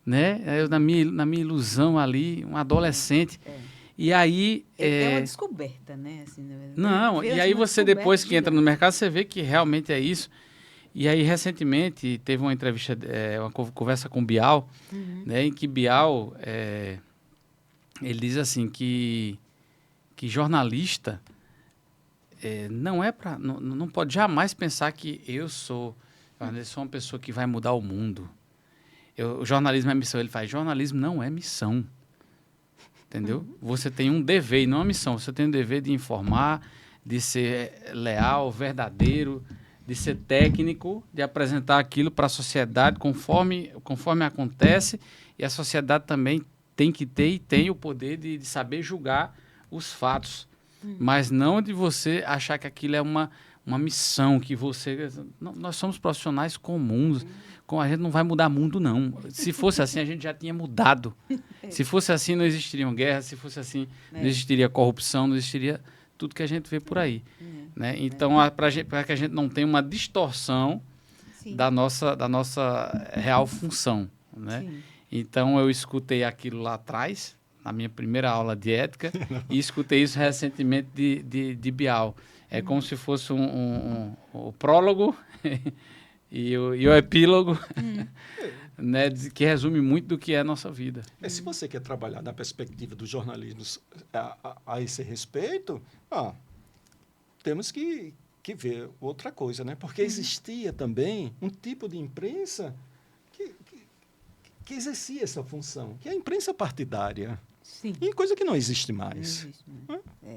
Né? Eu, na minha ilusão ali, um adolescente, e aí... É uma descoberta, né? Assim, não, e aí você, depois que entra no mercado, você vê que realmente é isso. E aí, recentemente, teve uma entrevista, uma conversa com o Bial, né, em que Bial, ele diz assim que jornalista não é para, não pode jamais pensar que eu sou uma pessoa que vai mudar o mundo. O jornalismo é missão. Ele faz, jornalismo não é missão. Entendeu? Você tem um dever e não uma missão. Você tem um dever de informar, de ser leal, verdadeiro, de ser técnico, de apresentar aquilo para a sociedade conforme acontece, e a sociedade também tem que ter e tem o poder de saber julgar os fatos, mas não de você achar que aquilo é uma missão, que você... Não, nós somos profissionais comuns, a gente não vai mudar mundo, não. Se fosse assim, a gente já tinha mudado. Se fosse assim, não existiriam guerras, se fosse assim, não existiria corrupção, não existiria tudo que a gente vê por aí. Né? Então, para que a gente não tenha uma distorção da nossa real função. Né? Então, eu escutei aquilo lá atrás, na minha primeira aula de ética, e escutei isso recentemente de Bial. É como se fosse o prólogo e o epílogo, né, que resume muito do que é a nossa vida. Se você quer trabalhar na perspectiva do jornalismo a esse respeito, temos que ver outra coisa, né? Porque existia também um tipo de imprensa que exercia essa função, que é a imprensa partidária. Sim. E coisa que não existe mais.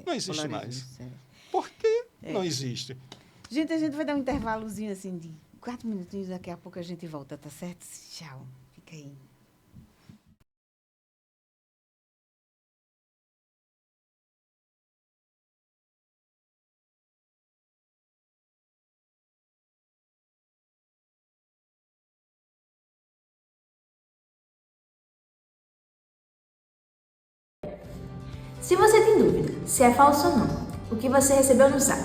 Não existe mais. Por que não existe? Gente, a gente vai dar um intervalozinho assim de 4 minutinhos, daqui a pouco a gente volta, tá certo? Tchau. Fica aí. Se você tem dúvida se é falso ou não, o que você recebeu no zap,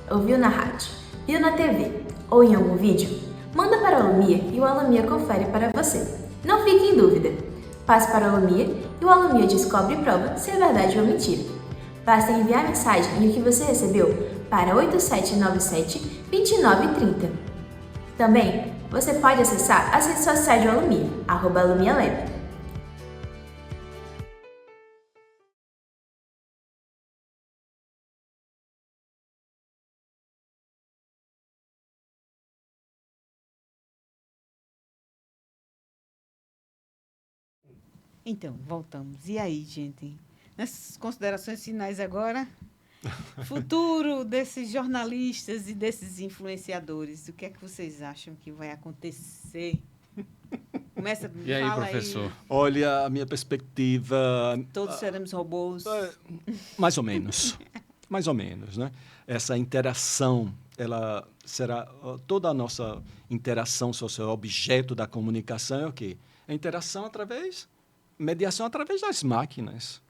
ouviu na rádio, viu na TV ou em algum vídeo, manda para a Alumia e o Alumia confere para você. Não fique em dúvida. Passe para a Alumia e o Alumia descobre e prova se é verdade ou mentira. Basta enviar a mensagem e o que você recebeu para 8797-2930. Também, você pode acessar as redes sociais do Alumia, @AlumiaLab. Então, voltamos. E aí, gente? Nessas considerações finais agora, futuro desses jornalistas e desses influenciadores, o que é que vocês acham que vai acontecer? Começa, E aí, fala professor? aí. Olha, a minha perspectiva... Todos seremos robôs. Mais ou menos. Mais ou menos, né? Essa interação, ela será... Toda a nossa interação social, objeto da comunicação é o quê? A interação através... Mediação através das máquinas.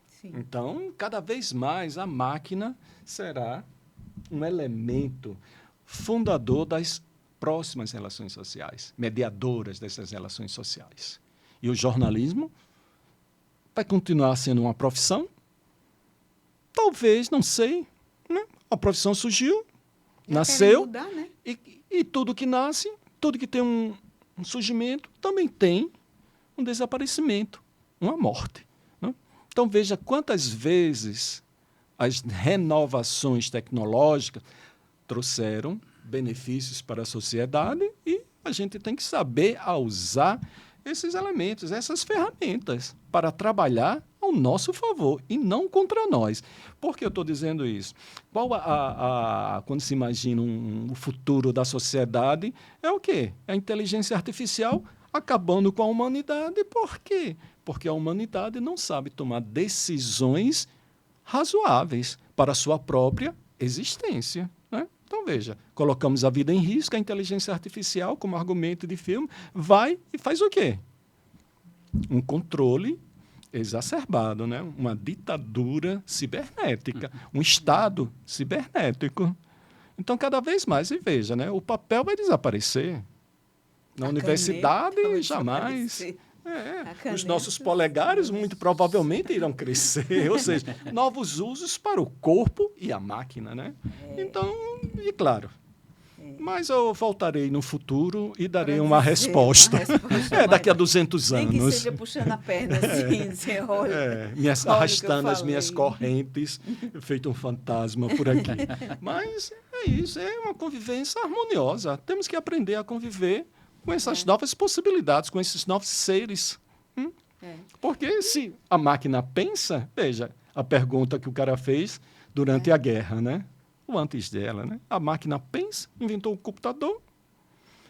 Sim. Então, cada vez mais a máquina será um elemento fundador das próximas relações sociais, mediadoras dessas relações sociais. E o jornalismo vai continuar sendo uma profissão, talvez, não sei, né? A profissão surgiu, Já nasceu, querem mudar, né? e tudo que nasce, tudo que tem um surgimento, também tem um desaparecimento, uma morte. Né? Então, veja quantas vezes as renovações tecnológicas trouxeram benefícios para a sociedade e a gente tem que saber usar esses elementos, essas ferramentas, para trabalhar ao nosso favor e não contra nós. Por que eu estou dizendo isso? Qual quando se imagina o futuro da sociedade, é o quê? A inteligência artificial acabando com a humanidade. Por quê? Porque a humanidade não sabe tomar decisões razoáveis para a sua própria existência. Né? Então, veja, colocamos a vida em risco, a inteligência artificial, como argumento de filme, vai e faz o quê? Um controle exacerbado, né? Uma ditadura cibernética, um Estado cibernético. Então, cada vez mais, e veja, né? O papel vai desaparecer. Na universidade, vai jamais. desaparecer. A Os caneta nossos polegares muito provavelmente irão crescer, ou seja, novos usos para o corpo e a máquina, né? Então, e claro, mas eu voltarei no futuro e darei Para uma dizer resposta. uma resposta Daqui a 200 Nem que anos. seja puxando a perna assim, você olha. Olha arrastando eu as minhas falei. correntes, feito um fantasma por aqui. Mas é isso, é uma convivência harmoniosa. Temos que aprender a conviver com essas novas possibilidades, com esses novos seres. Porque se a máquina pensa, veja, a pergunta que o cara fez durante a guerra, né? Ou antes dela, né? A máquina pensa, inventou um computador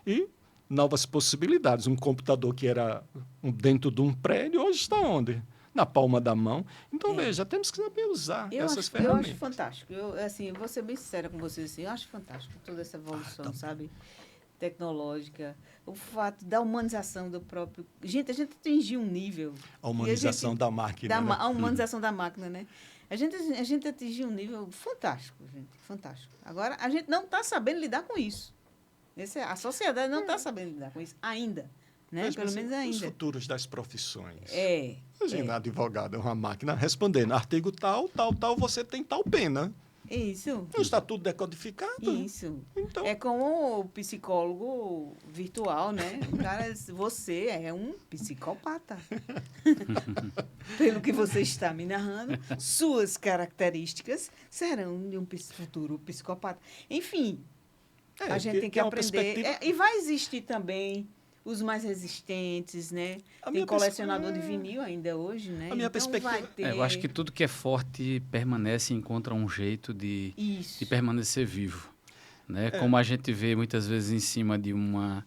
e novas possibilidades. Um computador que era dentro de um prédio, hoje está onde? Na palma da mão. Então, veja, temos que saber usar essas Eu ferramentas. acho fantástico. Eu vou ser bem sincera com vocês, assim, eu acho fantástico toda essa evolução, sabe? Tecnológica, o fato da humanização do próprio... Gente, a gente atingiu um nível... A humanização da máquina. Né? A humanização da máquina, né? A gente atingiu um nível fantástico, gente, fantástico. Agora, a gente não está sabendo lidar com isso. A sociedade não está sabendo lidar com isso ainda, né? Mas, pelo menos ainda. Os futuros das profissões. É. Advogado é uma máquina respondendo, artigo tal, você tem tal pena. Isso. Não está tudo decodificado. Isso. Então, É como o psicólogo virtual, né? O cara, você é um psicopata. Pelo que você está me narrando, suas características serão de um futuro psicopata. Enfim, a gente tem que é uma aprender. perspectiva- E vai existir também os mais resistentes, né? A Tem minha colecionador de vinil ainda hoje, né? A minha então perspectiva- vai ter... Eu acho que tudo que é forte permanece e encontra um jeito de Isso. permanecer vivo. Né? Como a gente vê muitas vezes em cima de um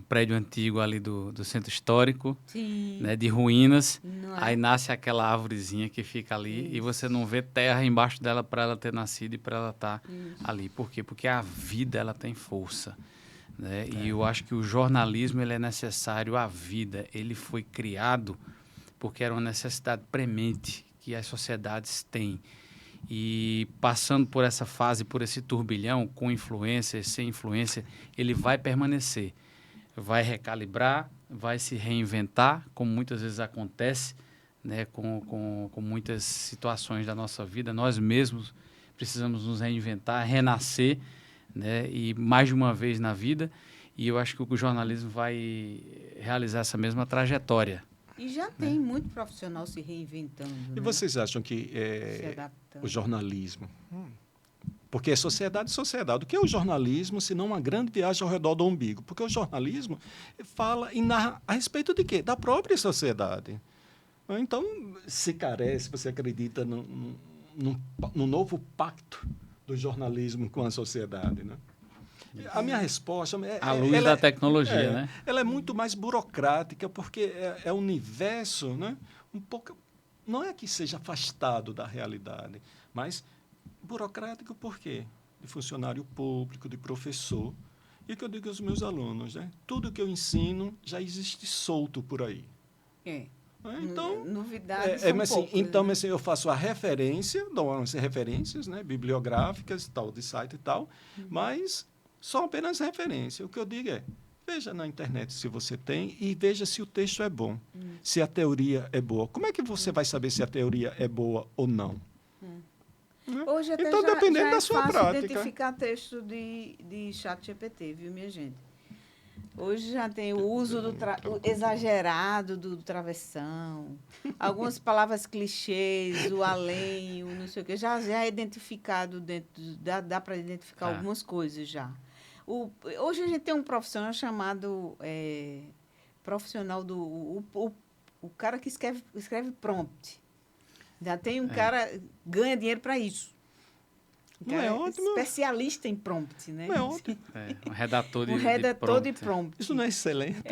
prédio antigo ali do centro histórico, Sim. né? De ruínas, Não é? aí nasce aquela árvorezinha que fica ali e você não vê terra embaixo dela para ela ter nascido e para ela estar ali. Por quê? Porque a vida ela tem força. Né? E eu acho que o jornalismo ele é necessário à vida. Ele foi criado porque era uma necessidade premente que as sociedades têm. E passando por essa fase, por esse turbilhão, com influência, sem influência, ele vai permanecer. Vai recalibrar, vai se reinventar, como muitas vezes acontece, né? com muitas situações da nossa vida. Nós mesmos precisamos nos reinventar, renascer, né? E mais de uma vez na vida, e eu acho que o jornalismo vai realizar essa mesma trajetória. E já tem muito profissional se reinventando. E né? vocês acham que Se adaptando. o jornalismo... Porque é sociedade. O que é o jornalismo, se não uma grande viagem ao redor do umbigo? Porque o jornalismo fala e narra a respeito de quê? Da própria sociedade. Então, se carece, você acredita num novo pacto do jornalismo com a sociedade, né? A minha resposta... À luz da tecnologia, né? Ela é muito mais burocrática, porque é um universo, né? Um pouco... Não é que seja afastado da realidade, mas burocrático por quê? De funcionário público, de professor. E que eu digo aos meus alunos, né? Tudo que eu ensino já existe solto por aí. Então, novidades mas são assim, poucas, então né? assim, eu faço a referência, dou as referências, né, bibliográficas, tal, de site e tal, mas são apenas referência. O que eu digo é, Veja na internet se você tem e veja se o texto é bom, se a teoria é boa. Como é que você vai saber se a teoria é boa ou não? Hoje até Então, já, dependendo já da é sua fácil prática. identificar texto de chat GPT, viu, minha gente? Hoje já tem o uso o exagerado do travessão, algumas palavras clichês, o além, o não sei o quê, já é identificado dá para identificar algumas coisas já. Hoje a gente tem um profissional chamado profissional o cara que escreve prompt. Já tem um cara ganha dinheiro para isso. Não é ótimo? Especialista em prompt, né? Não é ótimo. Um redator de redator de prompt. prompt. Isso não é excelente?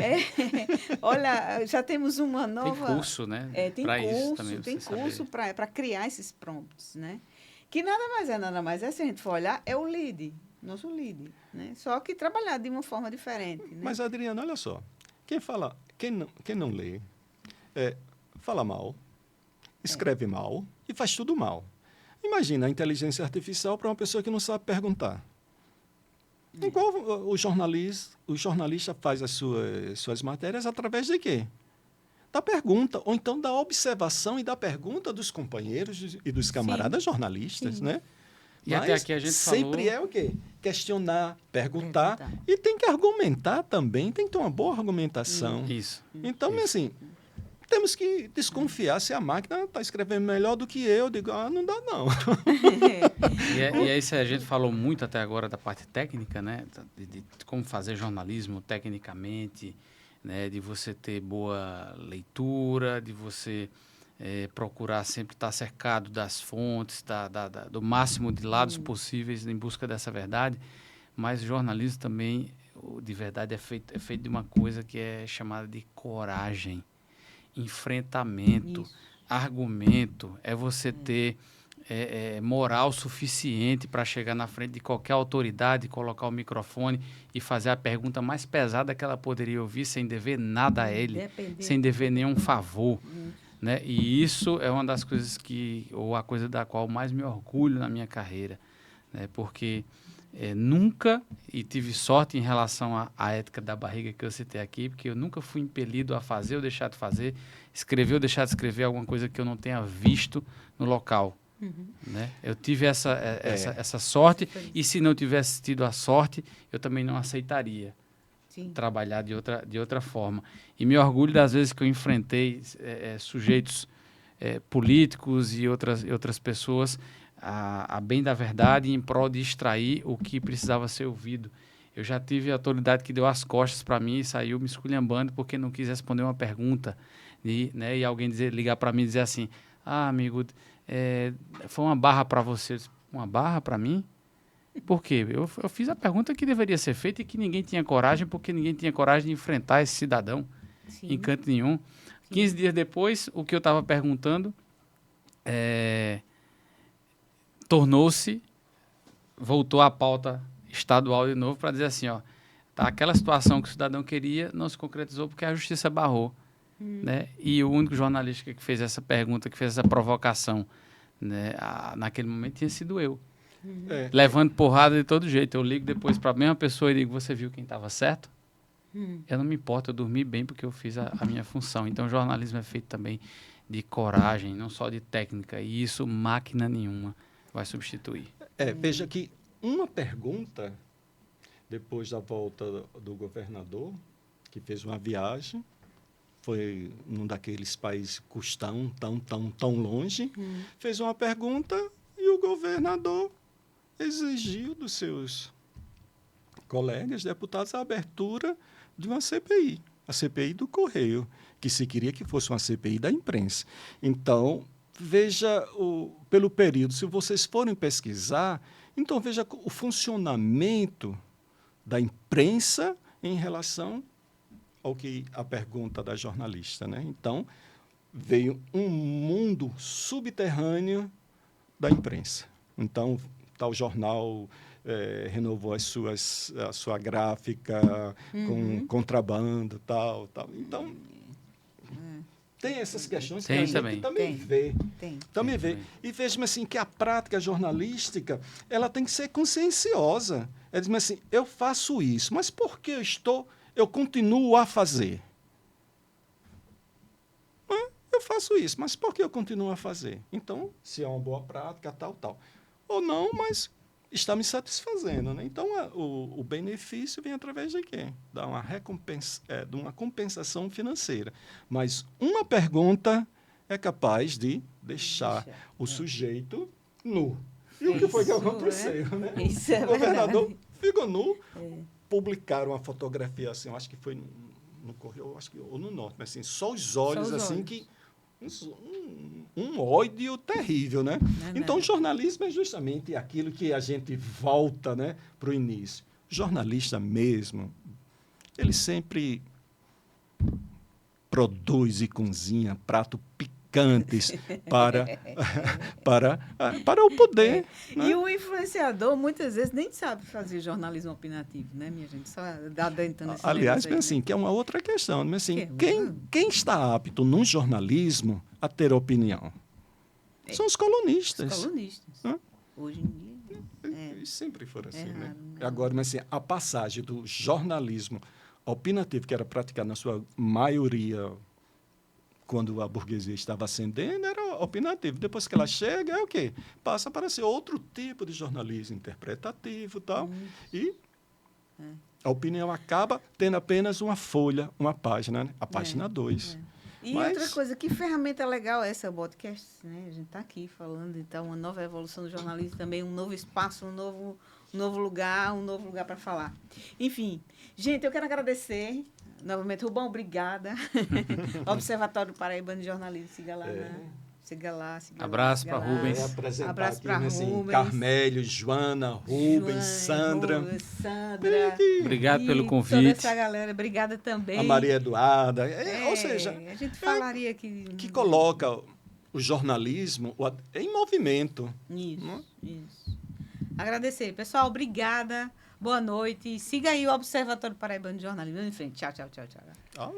Olha, já temos uma nova... Tem curso, né? Tem pra curso, isso também, tem você curso saber. para criar esses prompts, né? Que nada mais é, se a gente for olhar, é o lead, nosso lead, né? Só que trabalhado de uma forma diferente, né? Mas, Adriana, olha só. Quem não lê, fala mal, escreve mal e faz tudo mal. Imagina a inteligência artificial para uma pessoa que não sabe perguntar. Igual o jornalista faz as suas matérias através de quê? Da pergunta, ou então da observação e da pergunta dos companheiros e dos camaradas jornalistas, né? E até aqui a gente sempre falou... é o quê? Questionar, perguntar. E tem que argumentar também, tem que ter uma boa argumentação. Isso. Então, assim, temos que desconfiar se a máquina está escrevendo melhor do que eu. Digo, não dá não. E é isso, a gente falou muito até agora da parte técnica, né? De como fazer jornalismo tecnicamente, né? De você ter boa leitura, de você procurar sempre estar cercado das fontes, do máximo de lados possíveis em busca dessa verdade. Mas o jornalismo também, de verdade, é feito de uma coisa que é chamada de coragem, enfrentamento, argumento. É você ter moral suficiente para chegar na frente de qualquer autoridade, colocar o microfone e fazer a pergunta mais pesada que ela poderia ouvir sem dever nada a ele, sem dever nenhum favor. Né? E isso é uma das coisas ou a coisa da qual mais me orgulho na minha carreira, né? Porque nunca, e tive sorte em relação à ética da barriga que eu citei aqui, porque eu nunca fui impelido a fazer ou deixar de fazer, escrever ou deixar de escrever alguma coisa que eu não tenha visto no local. Né? Eu tive essa sorte, e se não tivesse tido a sorte, eu também não aceitaria trabalhar de outra forma. E me orgulho das vezes que eu enfrentei sujeitos políticos e outras pessoas a bem da verdade em prol de extrair o que precisava ser ouvido. Eu já tive a autoridade que deu as costas para mim e saiu me esculhambando porque não quis responder uma pergunta. E alguém ligar para mim e dizer assim, amigo, foi uma barra para você. Uma barra para mim? Por quê? Eu fiz a pergunta que deveria ser feita e que ninguém tinha coragem, porque ninguém tinha coragem de enfrentar esse cidadão em canto nenhum. 15 dias depois, o que eu estava perguntando voltou à pauta estadual de novo para dizer assim, aquela situação que o cidadão queria não se concretizou porque a justiça barrou. Né? E o único jornalista que fez essa pergunta, que fez essa provocação, né, naquele momento tinha sido eu. Levando porrada de todo jeito. Eu ligo depois para a mesma pessoa e digo, você viu quem estava certo? Eu não me importo, eu dormi bem porque eu fiz a minha função. Então, o jornalismo é feito também de coragem, não só de técnica. E isso, máquina nenhuma vai substituir. Veja que uma pergunta, depois da volta do governador, que fez uma viagem, foi num daqueles países custão, tão longe, fez uma pergunta e o governador exigiu dos seus colegas deputados a abertura de uma CPI, a CPI do Correio, que se queria que fosse uma CPI da imprensa. Então, veja pelo período, se vocês forem pesquisar, então veja o funcionamento da imprensa em relação ao que a pergunta da jornalista, né? Então, veio um mundo subterrâneo da imprensa. Então, tal jornal renovou a sua gráfica com contrabando, tal. Então, tem essas questões que a gente também vê. Também vê. E veja assim, que a prática jornalística ela tem que ser conscienciosa. É dizer assim, eu faço isso, mas por que eu estou eu continuo a fazer. Eu faço isso, mas por que eu continuo a fazer? Então, se é uma boa prática, tal. Ou não, mas está me satisfazendo, né? Então, o benefício vem através de quê? De uma recompensa, de uma compensação financeira. Mas uma pergunta é capaz de deixar o sujeito nu. E o que foi que aconteceu, né? Isso é O governador verdade. ficou nu, publicaram uma fotografia assim, eu acho que foi no Correio, ou no Norte, mas assim, só os olhos, Só os assim, olhos. que um ódio terrível, né? Então, o jornalismo é justamente aquilo que a gente volta, né, para o início. O jornalista mesmo, ele sempre produz e cozinha pratos picantes para o poder. Né? E o influenciador, muitas vezes, nem sabe fazer jornalismo opinativo, né, minha gente? Só dá dentro nesse Aliás, negócio bem aí, assim, que é uma outra questão. Mas, assim, Que- quem está apto no jornalismo a ter opinião? São os colunistas. Os colunistas. Hã? Hoje em dia. E sempre foram assim, né? raro, né? Agora, mas assim, a passagem do jornalismo opinativo, que era praticado na sua maioria quando a burguesia estava ascendendo, era opinativo. Depois que ela chega, é o quê? Passa para ser outro tipo de jornalismo interpretativo e tal. E a opinião acaba tendo apenas uma folha, uma página, né? A página 2. E Mas- outra coisa, que ferramenta legal é essa, o podcast, né? A gente está aqui falando, então, uma nova evolução do jornalismo também, um novo espaço, um novo lugar para falar. Enfim, gente, eu quero agradecer novamente. Rubão, obrigada. Observatório Paraibano de Jornalismo, siga lá, né? Siga lá. Abraço siga pra lá. Rubens. Apresentar Abraço aqui, pra né, assim, Rubens. Carmélio, Joana, Rubens, Sandra. Rubens, Sandra. Obrigado pelo E convite. toda essa galera, obrigada também. A Maria Eduarda, ou seja, a gente falaria que coloca o jornalismo em movimento. Isso. Agradecer. Pessoal, obrigada. Boa noite. Siga aí o Observatório Paraibano de Jornalismo. Vamos em frente. Tchau. Ah.